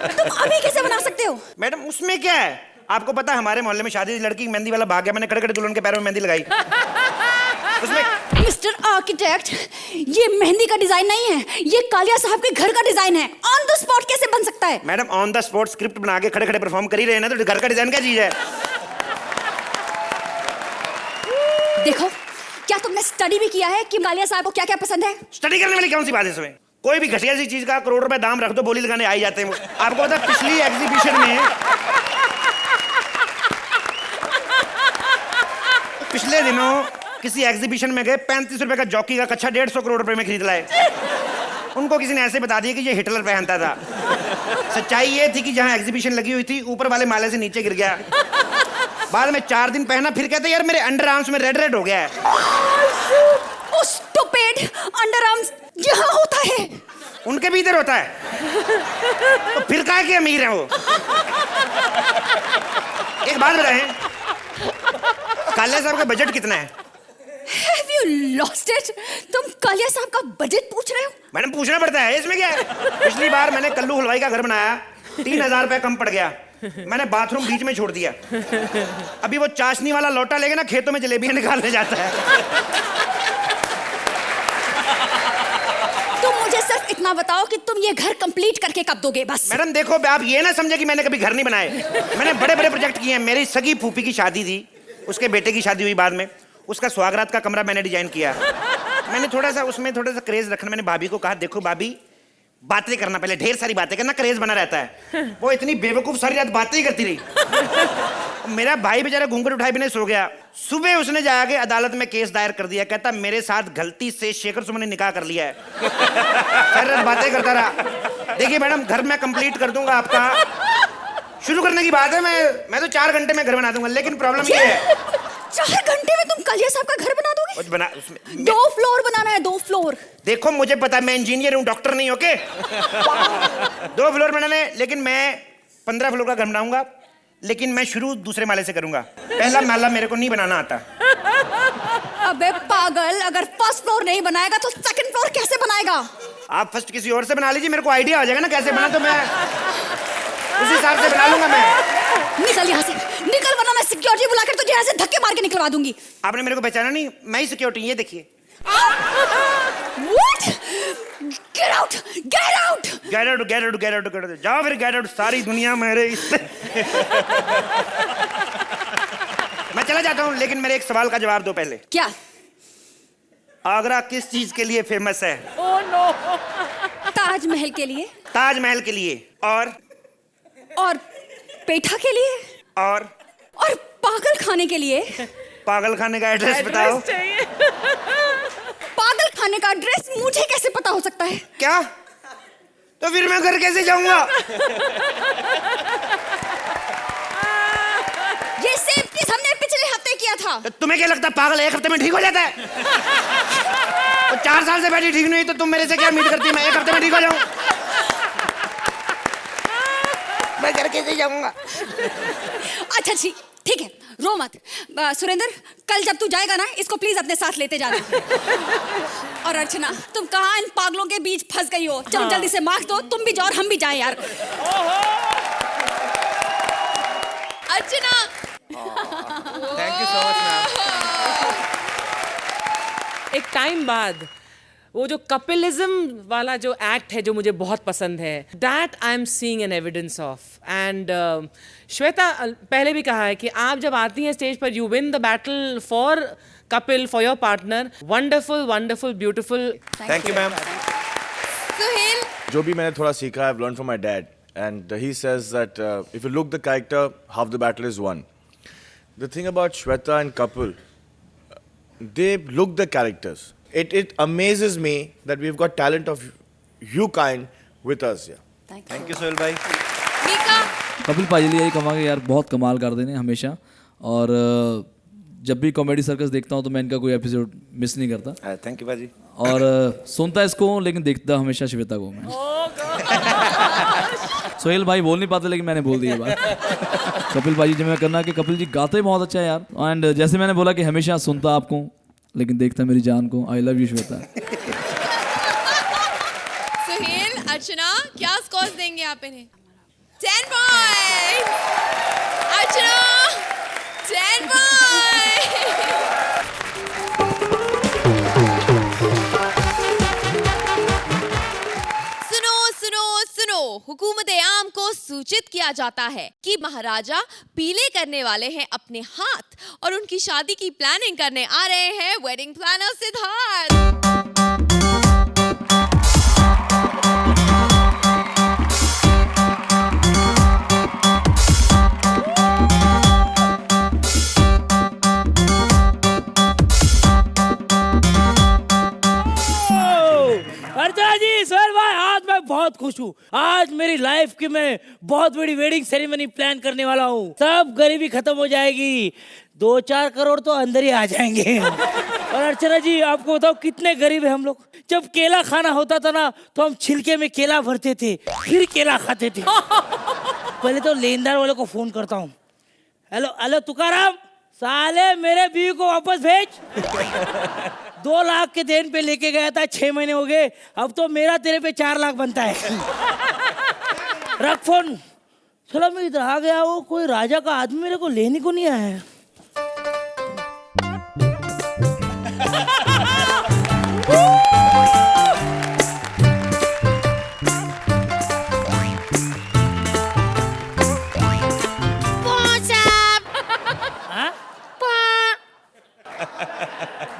तुम अभी कैसे बना सकते हो? मैडम उसमें क्या है? आपको पता है हमारे मोहल्ले में शादी लड़की मेहंदी वाला भाग गया, मैंने खड़े खड़े दुल्हन के पैरों में मेहंदी लगाई। उसमें मिस्टर आर्किटेक्ट, ये मेहंदी का डिजाइन नहीं है, ये कालिया साहब के घर का डिजाइन है। ऑन द स्पॉट कैसे बन सकता है? Madam on the spot script बना के खड़े खड़े परफॉर्म कर ही रहे हैं ना, तो घर का डिजाइन क्या चीज है? देखो क्या तुमने स्टडी भी किया है कि कालिया साहब को क्या क्या पसंद है? स्टडी करने वाली कौन सी बात है इसमें? कोई भी घटिया सी चीज का करोड़ रुपए दाम रख दो, बोली लगाने आ ही जाते हैं वो। आपको पता पिछली एग्जीबिशन में, पिछले दिनों किसी एग्जीबिशन में गए, 35 रुपए का जॉकी का कच्छा 150 करोड़ रुपए में खरीद लाए। उनको किसी ने ऐसे बता दिया कि ये हिटलर पहनता था। सच्चाई ये थी कि जहां एग्जीबिशन लगी हुई थी ऊपर वाले माले से नीचे गिर गया। बाद में 4 दिन पहना, फिर कहते यार मेरे अंडर आर्म्स में रेड हो गया है। ओ स्टूपिड, अंडर आर्म्स यहाँ होता है। उनके भी इधर होता है, तो फिर काहे के अमीर हैं वो? एक बात बताएं, कालिया साहब का बजट कितना है? Have you lost it? तुम कालिया साहब का बजट पूछ रहे हो? मैडम पूछना पड़ता है, इसमें क्या है? पिछली बार मैंने कल्लू हलवाई का घर बनाया, 3000 रुपए कम पड़ गया, मैंने बाथरूम बीच में छोड़ दिया। अभी वो चाशनी वाला लोटा लेके ना खेतों में जलेबियां निकालने जाता है। तुम मुझे सिर्फ इतना बताओ कि तुम ये घर कंप्लीट करके कब दोगे बस। मैडम देखो, आप ये ना समझे कि मैंने कभी घर नहीं बनाए, मैंने बड़े बड़े प्रोजेक्ट किए हैं। मेरी सगी फूफी की शादी थी, उसके बेटे की शादी हुई बाद में, उसका स्वागरात का कमरा मैंने डिजाइन किया। मैंने थोड़ा सा क्रेज रखना, मैंने भाभी को कहा देखो भाभी बातें करना, पहले ढेर सारी बातें करना, क्रेज बना रहता है। वो इतनी बेवकूफ सारी रात बातें ही करती रही। मेरा भाई बेचारा घूंघट उठाए बिना सो गया। सुबह उसने जाके अदालत में केस दायर कर दिया, कहता मेरे साथ गलती से शेखर सुमन ने निकाह कर लिया है। सारी रात बातें करता रहा। देखिए मैडम, घर मैं कंप्लीट कर दूंगा आपका, शुरू करने की बात है, मैं तो 4 घंटे में घर बना दूंगा, लेकिन प्रॉब्लम ये है 4 घंटे में तुम कालिया साहब का घर बना दोगे? बना उसमें 2 फ्लोर बनाना है, 2 फ्लोर। देखो मुझे पता है, मैं इंजीनियर हूँ, डॉक्टर नहीं, ओके? 2 फ्लोर बनाने, लेकिन मैं 15 फ्लोर का घर बनाऊंगा, लेकिन मैं शुरू दूसरे माले से करूंगा। पहला माला मेरे को नहीं बनाना आता। अबे पागल, अगर फर्स्ट फ्लोर नहीं बनाएगा तो सेकंड फ्लोर कैसे बनाएगा? आप फर्स्ट किसी और से बना लीजिए, मेरे को आइडिया आ जाएगा ना कैसे बना, तो मैं उस हिसाब से बना लूंगा। मैं निकल यहाँ से, निकल, वरना मैं सिक्योरिटी बुलाकर तुझे यहाँ से धक्के मार के निकलवा दूंगी। आपने मेरे को पहचाना नहीं, मैं ही सिक्योरिटी, ये देखिए। What? Get out! Get out! Get out, get out, get out, get out. जाओ फिर get out, सारी दुनिया मेरे मैं चला जाता हूँ, लेकिन मेरे एक सवाल का जवाब दो पहले। क्या? आगरा किस चीज के लिए फेमस है? Oh no! ताजमहल के लिए। ताजमहल के लिए, और पेठा के लिए, और पागल खाने के लिए। पागल खाने का एड्रेस बताओ। पागल खाने का एड्रेस मुझे कैसे पता हो सकता है? क्या? तो फिर मैं घर कैसे जाऊंगा? ये सेम चीज हमने पिछले हफ्ते किया था। तो तुम्हें क्या लगता है पागल 1 हफ्ते में ठीक हो जाता है? तो 4 साल से बैठी ठीक नहीं हुई तो तुम मेरे से क्या उम्मीद करती? मैं 1 हफ्ते में ठीक हो जाऊं? मैं घर कैसे जाऊंगा? अच्छा ठीक है, रो मत। सुरेंद्र, कल जब तू जाएगा ना, इसको प्लीज अपने साथ लेते जाना। और अर्चना, तुम कहाँ इन पागलों के बीच फंस गई हो? चलो जल्दी से मार्क्स दो, तुम भी जाओ और हम भी जाएं यार। Archana, thank you so much ma'am. एक टाइम बाद वो जो कपिलिज्म वाला जो एक्ट है जो मुझे बहुत पसंद है, that I am seeing an evidence of. And Shweta पहले भी कहा है कि आप जब आती हैं स्टेज पर, you win the battle for Kapil, for your partner. Wonderful wonderful beautiful. Thank you ma'am. Suhail, जो भी मैंने थोड़ा सीखा, I've learned from my dad, and he says that if you look the character, half the battle is won. The thing about Shweta and Kapil, they look the characters. It amazes me that we've got talent of you kind with us. Yeah. Thank you Sohail भाई। मीका, कपिल पाजी लिए यही कहूँगा कि यार बहुत कमाल कर देने हमेशा। और जब भी कॉमेडी सर्कस देखता हूँ तो मैं इनका कोई एपिसोड मिस नहीं करता। थैंक यू भाजी। और सुनता इसको हूँ लेकिन देखता हमेशा श्वेता को मैं। सोहेल भाई बोल नहीं पाते लेकिन मैंने बोल दिया बात। कपिल भाई जी मैं करना कि कपिल जी गाते बहुत अच्छा है यार। एंड जैसे मैंने बोला कि हमेशा सुनता आपको लेकिन देखता मेरी जान को। I love you Shweta. Suhel, Archana, क्या स्कोर्स देंगे आप इन्हें? 10 पॉइंट। अर्चना, 10 पॉइंट। सुनो सुनो सुनो, हुकूमत आम को सूचित किया जाता है कि महाराजा पीले करने वाले हैं अपने हाथ और उनकी शादी की प्लानिंग करने आ रहे हैं वेडिंग प्लानर सिद्धार्थ। अर्चना जी, सोहेल भाई, आज मैं बहुत खुश हूँ। आज मेरी लाइफ की मैं बहुत बड़ी वेडिंग सेरेमनी प्लान करने वाला हूँ। सब गरीबी खत्म हो जाएगी, 2-4 करोड़ तो अंदर ही आ जाएंगे। और अर्चना जी, आपको बताओ कितने गरीब है हम लोग। जब केला खाना होता था ना तो हम छिलके में केला भरते थे, फिर केला खाते थे। पहले तो लेनदार वाले को फोन करता हूँ। हेलो हेलो तुकाराम, साले मेरे बीवी को वापस भेज। 2 लाख के देन पे लेके गया था, 6 महीने हो गए, अब तो मेरा तेरे पे 4 लाख बनता है। रख फोन। चलो मैं इधर आ गया, वो कोई राजा का आदमी मेरे को लेने को नहीं आया है।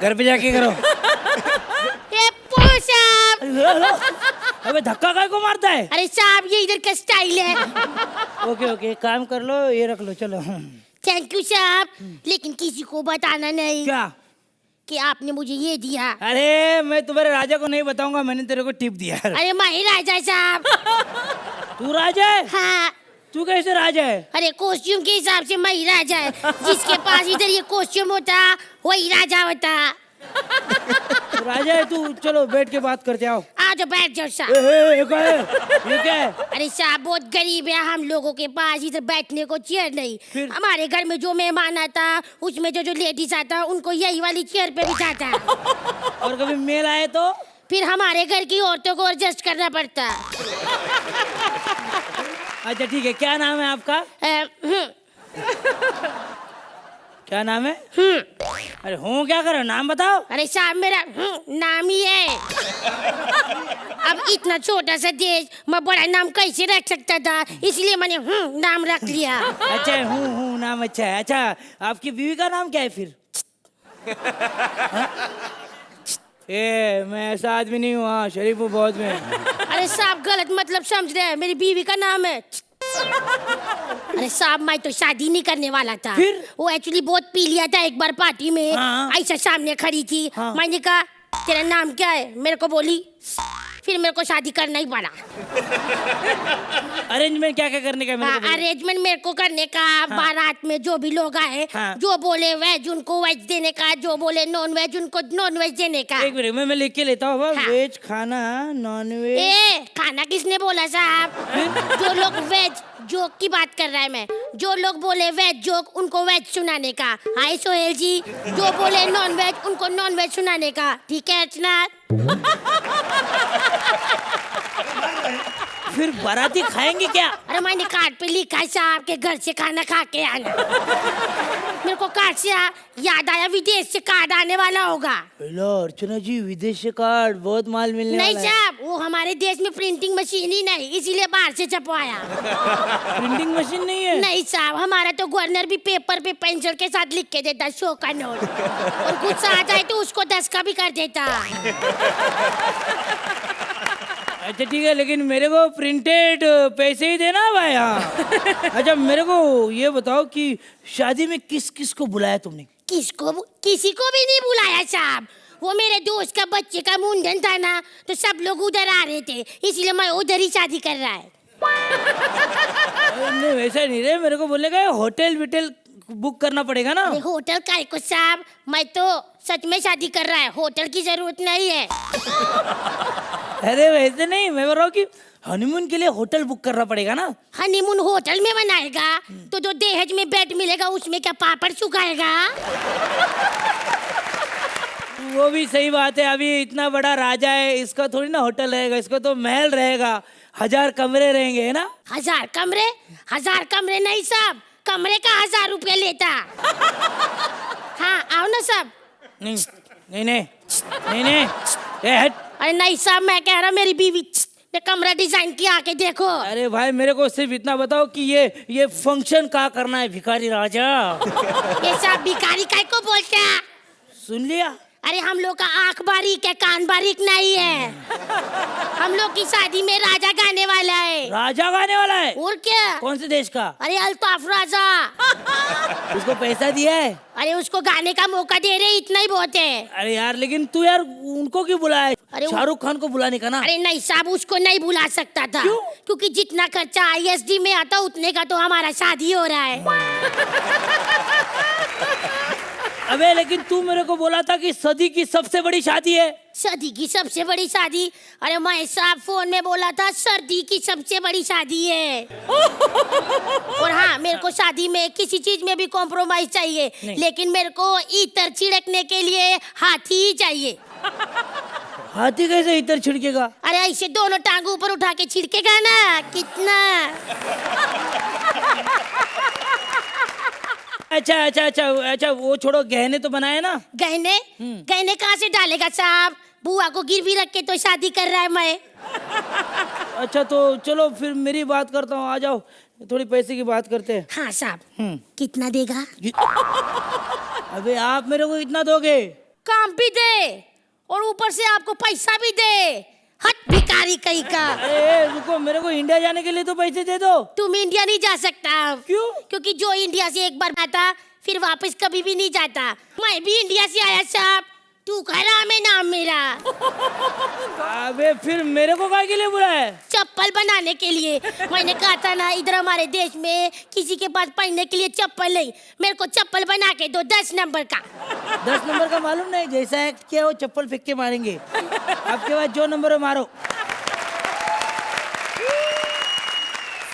घर पे जाके करो। अबे धक्का काय को मारता है? अरे साहब, ये इधर का स्टाइल है। ओके ओके, काम कर लो, ये रख लो, चलो। थैंक यू साहब, लेकिन किसी को बताना नहीं क्या कि आपने मुझे ये दिया। अरे मैं तुम्हारे राजा को नहीं बताऊंगा, मैंने तेरे को टिप दिया। अरे माही राजा साहब। तू राजा है? हाँ। तू कैसे राजा है? अरे कॉस्ट्यूम के हिसाब से मैं ही राजा है। जिसके पास इधर ये कॉस्ट्यूम होता वही राजा होता। तू राजा है तू। चलो बैठ के बात करते आओ। आ जाओ, बैठ जाओ साहब। ये क्या है? अरे साहब, बहुत गरीब है हम लोगों के पास इधर बैठने को चेयर नहीं। हमारे घर में जो मेहमान आता उसमें जो लेडीज आता उनको यही वाली चेयर पे बिठाता। और कभी मेल आए तो फिर हमारे घर की औरतों को एडजस्ट करना पड़ता। अच्छा ठीक है, क्या नाम है आपका? क्या नाम है? अरे हूँ क्या करो, नाम बताओ। अरे साहब, मेरा नाम ही है। अब इतना छोटा सा देश, मैं बड़ा नाम कैसे रख सकता था, इसलिए मैंने नाम रख लिया। अच्छा हूँ नाम अच्छा है। अच्छा, आपकी बीवी का नाम क्या है फिर? मैं ऐसा आदमी नहीं हूँ, हाँ शरीफ हूँ बहुत में। अरे साहब, गलत मतलब समझ रहे हैं, मेरी बीवी का नाम है। अरे साहब, मैं तो शादी नहीं करने वाला था। फिर? वो एक्चुअली बहुत पी लिया था एक बार पार्टी में। हाँ। ऐसा सामने खड़ी थी। हाँ। मैंने कहा तेरा नाम क्या है? मेरे को बोली फिर मेरे को शादी करना ही पड़ा। अरेंजमेंट क्या क्या करने का है मेरे को बोलो? अरेंजमेंट मेरे को करने का, बारात में जो भी लोग आए, जो बोले वेज उनको वेज देने का, जो बोले नॉन वेज उनको नॉन वेज देने का। एक मिनट मैं लिख के लेता हूँ। वेज खाना, नॉन वेज। खाना किसने बोला साहब? जो लोग वेज जोक की बात कर रहा है मैं, जो लोग बोले वेज जोक उनको वेज सुनाने का। हाय सोहेल जी, जो बोले नॉन वेज उनको नॉन वेज सुनाने का। ठीक है अर्चना? फिर बाराती खाएंगे क्या? अरे मैंने कार्ड पे लिखा है साहब के घर से खाना खा के आना। मेरे को कार्ड से याद आया विदेश से कार्ड आने वाला होगा। हेलो अर्चना जी, विदेश से कार्ड बहुत माल मिलने नहीं वाला है। साहब, वो हमारे देश में प्रिंटिंग मशीन ही नहीं, इसीलिए बाहर से छपवाया। प्रिंटिंग मशीन नहीं है? नहीं साहब, हमारा तो गवर्नर भी पेपर पे पेंसिल के साथ लिख के देता 100 का नोट, और कुछ आ जाए तो उसको 10 का भी कर देता। अच्छा ठीक है, लेकिन मेरे को प्रिंटेड पैसे ही देना भाई। हाँ अच्छा मेरे को ये बताओ कि शादी में किस किस को बुलाया तुमने? किसी को भी नहीं बुलाया साहब। वो मेरे दोस्त का बच्चे का मुंडन था ना, तो सब लोग उधर आ रहे थे, इसलिए मैं उधर ही शादी कर रहा है। नहीं वैसा नहीं रे, मेरे को बोलने का होटल विटल बुक करना पड़ेगा ना। अरे होटल काय को साहब, मैं तो सच में शादी कर रहा है, होटल की जरूरत नहीं है। अरे वैसे नहीं, मैं बोल रहा हूँ कि हनीमून के लिए होटल बुक करना पड़ेगा ना। हनीमून होटल में मनाएगा तो जो दहेज में बेड मिलेगा उसमें क्या पापड़ सुखाएगा? वो भी सही बात है, अभी इतना बड़ा राजा है, इसका थोड़ी ना होटल रहेगा, इसको तो महल रहेगा, 1000 कमरे रहेंगे, है ना? 1000 कमरे? 1000 कमरे नहीं साहब, कमरे का 1000 रुपया लेता। हाँ आओ ना साहब। नहीं नहीं नहीं नहीं नहीं, ए हट। अरे नहीं साहब, मैं कह रहा मेरी बीवी ने कमरा डिजाइन किया, आके देखो। अरे भाई मेरे को सिर्फ इतना बताओ कि ये फंक्शन कहाँ करना है भिखारी राजा? ये सब भिखारी काय को बोलते हैं? सुन लिया? अरे हम लोग का आंख बारीक है, कान बारीक नहीं है। हम लोग की शादी में राजा गाने वाला है। राजा गाने वाला है? और क्या? कौन से देश का? अरे अल्ताफ राजा। उसको पैसा दिया है? अरे उसको गाने का मौका दे रहे, इतना ही बहुत है। अरे यार लेकिन तू यार उनको क्यों बुलाया? अरे शाहरुख खान को बुलाने का ना। अरे नहीं साहब, उसको नहीं बुला सकता था। क्यों? क्योंकि जितना खर्चा ISD में आता उतने का तो हमारा शादी हो रहा है। अबे लेकिन तू मेरे को बोला था कि सदी की सबसे बड़ी शादी है। सदी की सबसे बड़ी शादी? अरे मैं साहब फोन में बोला था सर्दी की सबसे बड़ी शादी है। और हाँ, मेरे को शादी में किसी चीज में भी कॉम्प्रोमाइज चाहिए, लेकिन मेरे को इतर छिड़कने के लिए हाथी ही चाहिए। हाथी कैसे इतर छिड़केगा? अरे ऐसे दोनों टांग ऊपर उठा के छिड़केगा ना, कितना। अच्छा अच्छा अच्छा अच्छा, वो छोड़ो, गहने तो बनाए ना? गहने? गहने कहाँ से डालेगा साहब? बुआ को गिरवी रख के तो शादी कर रहा है मैं। अच्छा तो चलो फिर मेरी बात करता हूँ, आ जाओ थोड़ी पैसे की बात करते हैं। हाँ साहब, कितना देगा? अबे आप मेरे को इतना दोगे? काम भी दे और ऊपर से आपको पैसा भी दे। हट भिखारी कहीं का। अरे रुको, मेरे को इंडिया जाने के लिए तो पैसे दे दो। तुम इंडिया नहीं जा सकता। क्यों? क्योंकि जो इंडिया से एक बार आता फिर वापस कभी भी नहीं जाता। मैं भी इंडिया से आया साहब, तू कह रहा मैं नाम मेरा। अबे फिर मेरे को काहे के लिए बुलाया? चप्पल बनाने के लिए। मैंने कहा था ना, इधर हमारे देश में किसी के पास पहनने के लिए चप्पल नहीं, मेरे को चप्पल बना के दो 10 नंबर का। 10 नंबर का मालूम नहीं, जैसा एक्ट किया वो चप्पल फेंक के मारेंगे। आपके बाद जो नंबर हो मारो।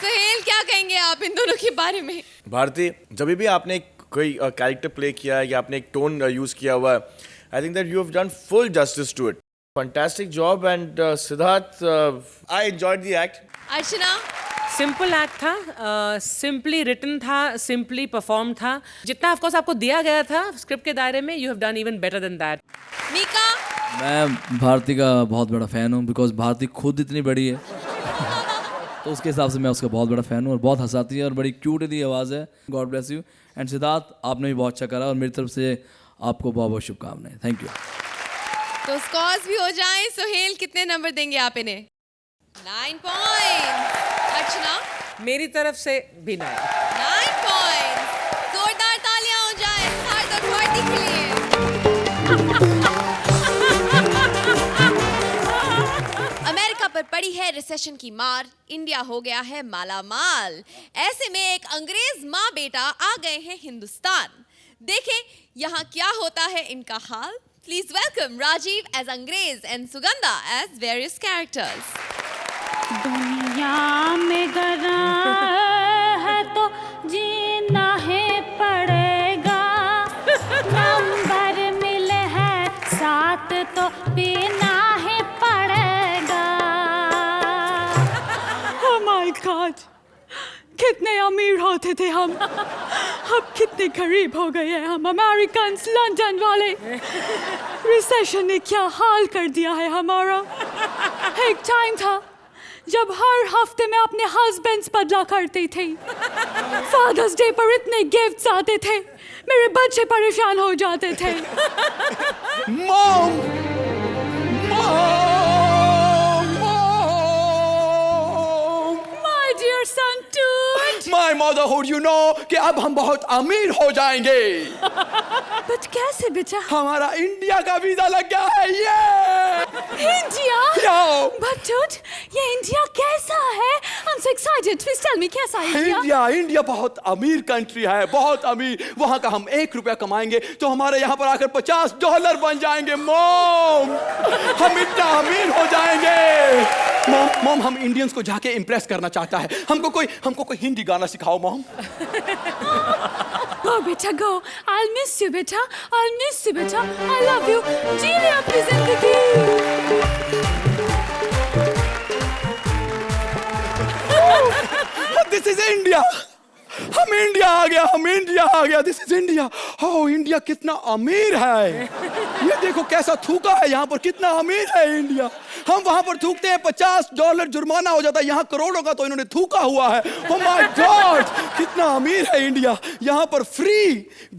सोहेल क्या कहेंगे आप इन दोनों के बारे में? भारती, जब भी आपने कोई कैरेक्टर प्ले किया या आपने एक टोन यूज किया हुआ है, I think that you have done full justice to it. Fantastic job, and Siddharth, I enjoyed the act. Archana? Simple act था, सिंपली रिटन था, सिंपली परफॉर्म था। जितना ऑफ कोर्स आपको दिया गया था स्क्रिप्ट के दायरे में, you have done even better than that. Mika? मैं भारती का बहुत बड़ा फ़ैन हूँ, बिकॉज भारती खुद इतनी बड़ी है तो उसके हिसाब से मैं उसका बहुत बड़ा फ़ैन हूँ, और बहुत हंसाती है और बड़ी क्यूट दी आवाज़ है। God bless you. And Siddharth, आपने भी बहुत अच्छा करा और मेरी तरफ से आपको बहुत बहुत शुभकामनाएं। Thank you. तो स्कोर्स भी हो जाएं। सोहेल कितने नंबर देंगे आप इन्हें? 9 पॉइंट। अर्चना? मेरी तरफ से भी 9 पॉइंट। जोरदार तालियां हो जाए हार्दिक पार्टी के लिए। है रिसेशन की मार, इंडिया हो गया है माला माल। ऐसे में एक अंग्रेज माँ बेटा आ गए हैं हिंदुस्तान। देखें यहाँ क्या होता है इनका हाल। प्लीज वेलकम राजीव एज अंग्रेज and Sugandha as various characters. दुनिया में गरा है तो जीना है पड़ेगा, नंबर मिले हैं साथ तो पीना है पड़ेगा। Oh my God! कितने अमीर होते थे हम, अब कितने गरीब हो गए हैं हम अमेरिकन लंदन वाले। रिसेशन ने क्या हाल कर दिया है हमारा। एक टाइम था जब हर हफ्ते में अपने हस्बैंड्स बदला करती थी। फादर्स डे पर इतने गिफ्ट्स आते थे, मेरे बच्चे परेशान हो जाते थे। Mom, My dear son, dude. My motherhood, you know कि अब हम बहुत अमीर हो जाएंगे। बट कैसे बेटा? हमारा इंडिया का वीजा लग गया है। ये इंडिया? But dude, ये इंडिया कैसा है? I'm so excited. Please tell me कैसा है इंडिया? इंडिया बहुत अमीर कंट्री है, बहुत अमीर। वहाँ का हम 1 रुपया कमाएंगे तो हमारे यहाँ पर आकर $50 बन जाएंगे। मॉम, हम इतना अमीर हो जाएंगे। मॉम, हम इंडियंस को जाके इम्प्रेस करना चाहता है। हमको कोई हिंदी गाना सिखाओ मॉम। Go बेटा go. I'll miss you बेटा. I'll miss you बेटा. I love you. जी ले अपनी जिंदगी। This is India. हम इंडिया आ गया। This is India. Oh, India कितना अमीर है। ये देखो कैसा थूका है यहाँ पर, कितना अमीर है इंडिया। हम वहाँ पर थूकते हैं $50 जुर्माना हो जाता है, यहाँ करोड़ों का तो इन्होंने थूका हुआ है। ओह माय गॉड, कितना अमीर है इंडिया। यहाँ पर फ्री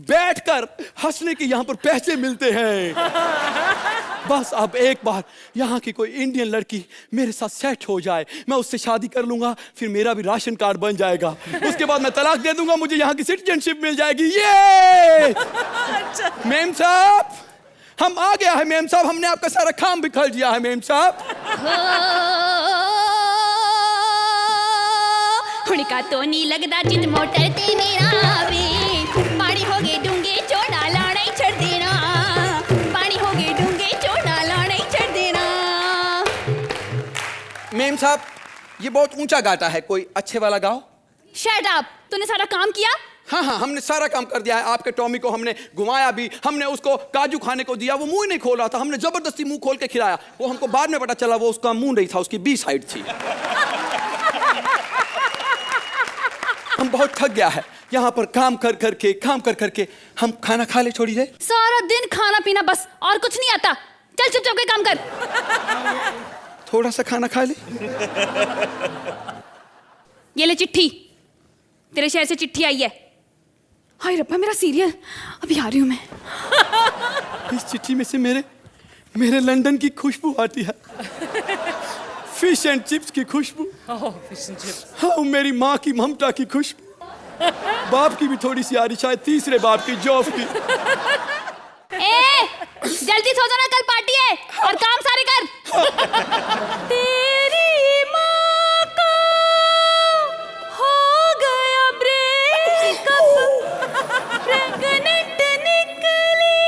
बैठकर हंसने की यहाँ पर पैसे मिलते हैं। बस अब एक बार यहाँ की कोई इंडियन लड़की मेरे साथ सेट हो जाए, मैं उससे शादी कर लूंगा, फिर मेरा भी राशन कार्ड बन जाएगा। उसके बाद मैं तलाक दे दूंगा, मुझे यहाँ की सिटीजनशिप मिल जाएगी। ये मेम साहब, हम आ गया है मेम साहब, हमने आपका सारा काम बिखर दिया है मेम साहब। हुड़का तो नहीं लगदा जित मोटर ते मेरा वे, पानी हो गए डूंगे चोड़ा लाना ही छड़ देना, पानी हो गए डूंगे चोड़ा लाना ही छड़ देना। मेम साहब, ये बहुत ऊंचा गाता है, कोई अच्छे वाला गाओ। शट अप, तूने सारा काम किया? हाँ, हमने सारा काम कर दिया है। आपके टॉमी को हमने घुमाया भी, हमने उसको काजू खाने को दिया, वो मुंह नहीं खोल रहा था, हमने जबरदस्ती मुंह खोल के खिलाया। वो हमको बाद में पता चला वो उसका मुंह नहीं था, उसकी बी साइड थी। हम बहुत थक गया है यहाँ पर काम कर करके। हम खाना खा ले छोड़ी जाए। सारा दिन खाना पीना बस, और कुछ नहीं आता। चल चुपचाप के काम कर। थोड़ा सा खाना खा ले। ये ले चिट्ठी, तेरे शहर से चिट्ठी आई है। हाय रब्बा, मेरा सीरियल, अभी आ रही हूँ मैं। इस चिट्ठी में से मेरे लंदन की खुशबू आती है, फिश एंड चिप्स की खुशबू। हाँ, मेरी माँ की ममता की खुशबू, बाप की भी थोड़ी सी आ रही, शायद तीसरे बाप की, जॉब की। जल्दी सो जाना, कल पार्टी है और काम सारे कर। तेरी माँ का हो गया ब्रेकअप, प्रेग्नेंट निकली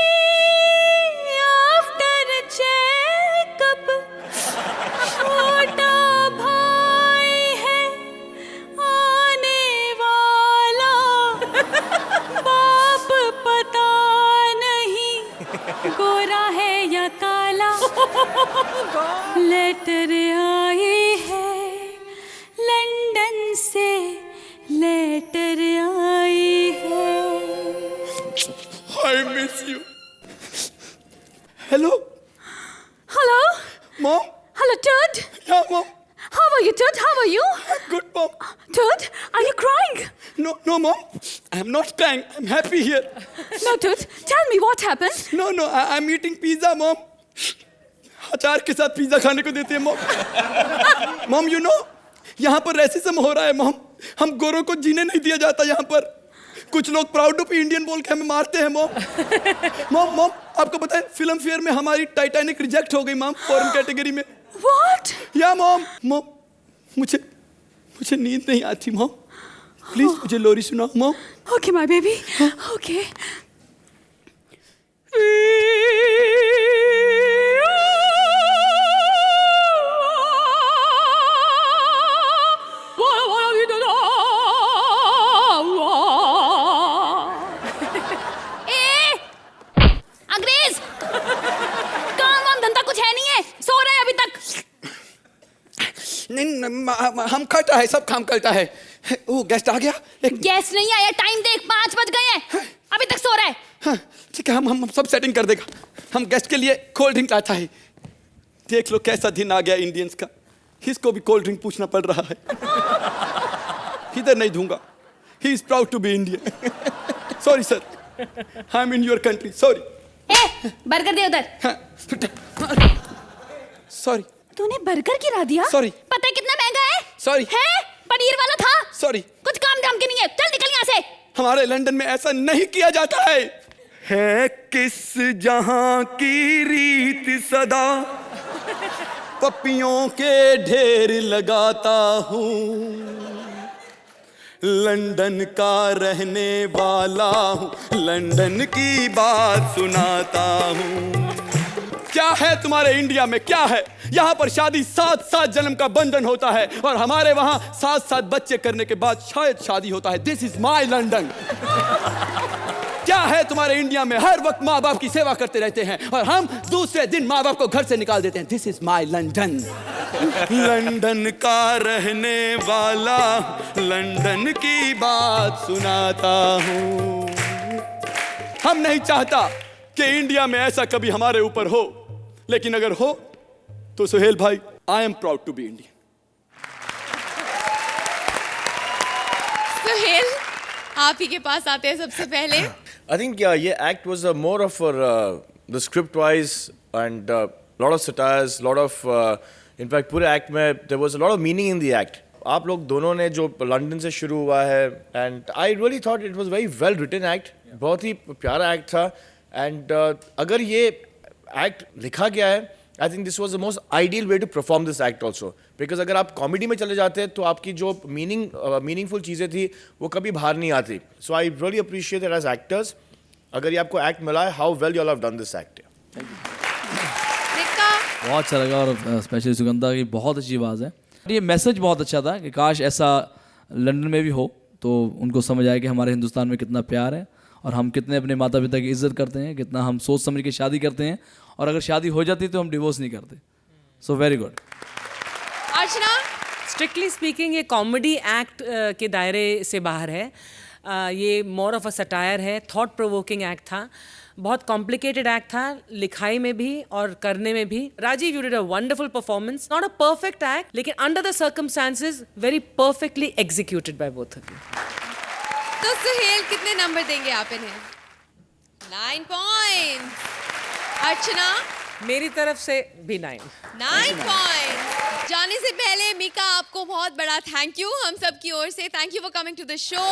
आफ्टर चेकअप, छोटा भाई है आने वाला, बाप पता नहीं गोरा है या काला, लेटर आई है लंदन से, लेटर आई है। I miss you. Hello? Hello? Mom? Hello, Toad? Yeah, Mom. How are you, Toad? How are you? Good, Mom. Toad, are you crying? No, Mom. I'm not crying. I'm happy here. No, Toad, tell me what happened. No, I'm eating pizza, Mom. अचार के साथ pizza खाने को देते हैं mom. Mom, you know यहाँ पर racism हो रहा है मॉम, हम गोरों को जीने नहीं दिया जाता यहाँ पर। कुछ लोग प्राउड टू बी इंडियन बोल के हमें मारते हैं मॉम। मॉम, आपको पता है फिल्म फेयर में हमारी टाइटैनिक रिजेक्ट हो गई मॉम, फॉरेन कैटेगरी में। What? या मॉम मॉम मुझे नींद नहीं आती मॉम, प्लीज मुझे लोरी सुनाओ mom. Okay, my baby. Okay. ए, अंग्रेज, काम वाम धंधा कुछ है नहीं है, सो रहे हैं अभी तक। नहीं हम करता है, सब काम करता है। ओ गेस्ट आ गया। गैस नहीं आया, टाइम देख 5 बज गए हैं, अभी तक सो रहा है। हाँ, ठीक है, हम सब सेटिंग कर देगा। हम गेस्ट के लिए कोल्ड ड्रिंक लाता है। देख लो कैसा दिन आ गया इंडियंस का, इसको भी कोल्ड ड्रिंक पूछना पड़ रहा है। इधर नहीं दूंगा, he is proud to be Indian. Sorry sir, I am in your country, sorry. ए, बर्गर दे उधर। सॉरी। तूने बर्गर गिरा दिया? Sorry. पता है कितना महंगा है? Sorry. है? पनीर वाला था? Sorry. कुछ काम धाम के नहीं है, चल निकल यहाँ से। हमारे लंदन में ऐसा नहीं किया जाता है किस जहां की रीत सदा, पपियों के ढेर लगाता हूँ, लंदन का रहने वाला हूँ, लंदन की बात सुनाता हूँ। क्या है तुम्हारे इंडिया में, क्या है? यहाँ पर शादी 7 जन्म का बंधन होता है और हमारे वहाँ 7 बच्चे करने के बाद शायद शादी होता है। This is my London. क्या है तुम्हारे इंडिया में? हर वक्त माँ बाप की सेवा करते रहते हैं और हम दूसरे दिन माँ बाप को घर से निकाल देते हैं। This is my London. London का रहने वाला, लंदन की बात सुनाता हूँ। हम नहीं चाहता कि इंडिया में ऐसा कभी हमारे ऊपर हो, लेकिन अगर हो तो सुहेल भाई, I am proud to be Indian. Suhail, आप ही के पास आते हैं सबसे पहले। I think ये act was more of the script wise and lot of satires, lot of in fact पूरे act में there was a lot of meaning in the act. आप लोग दोनों ने जो लंदन से शुरू हुआ है, and I really thought it was very well written act, बहुत ही प्यारा act था, and अगर ये act लिखा गया है, I think this was the most ideal way to perform this act also, because अगर आप कॉमेडी में चले जाते हैं तो आपकी जो मीनिंगफुल चीज़ें थी वो कभी बाहर नहीं आती. So I really appreciate that as actors, अगर ये आपको एक्ट मिला है, how well you all have done this act. बहुत अच्छा लगा और स्पेशली सुगंधा की बहुत अच्छी आवाज़ है. ये मैसेज बहुत अच्छा था कि काश ऐसा लंदन में भी हो तो उनको समझ आए कि हमारे हिंदुस्तान में कितना प्यार है और हम कितने अपने माता पिता की इज्जत करते हैं, कितना हम सोच समझ के शादी करते हैं और अगर शादी हो जाती तो हम डिवोर्स नहीं करते. So very good. Archana, strictly speaking ये कॉमेडी एक्ट के दायरे से बाहर है. ये मोर ऑफ अ सटायर है, थॉट प्रोवोकिंग एक्ट था, बहुत कॉम्प्लिकेटेड एक्ट था लिखाई में भी और करने में भी. Rajeev, you did a wonderful performance. Not a perfect act, लेकिन under the circumstances very perfectly executed by both of you. तो सुहेल, कितने नंबर देंगे आप इन्हें? 9 पॉइंट्स. अर्चना, मेरी तरफ से भी 9 पॉइंट्स. जाने से पहले मीका, आपको बहुत बड़ा थैंक यू हम सब की ओर से. Thank you for coming to the show.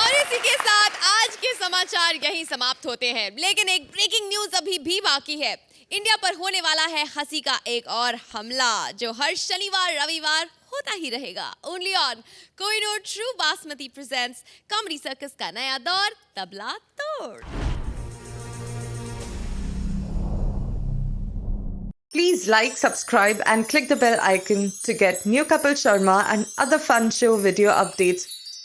और इसी के साथ आज के समाचार यहीं समाप्त होते हैं, लेकिन एक ब्रेकिंग न्यूज अभी भी बाकी है. इंडिया पर होने वाला है हंसी का एक और हमला, जो हर शनिवार रविवार होता ही रहेगा. Only on Kohinoor true basmati presents comedy circus का नया दौर, तबला तोड़. Please like, subscribe and click the bell icon to get new Kapil Sharma and other fun show video updates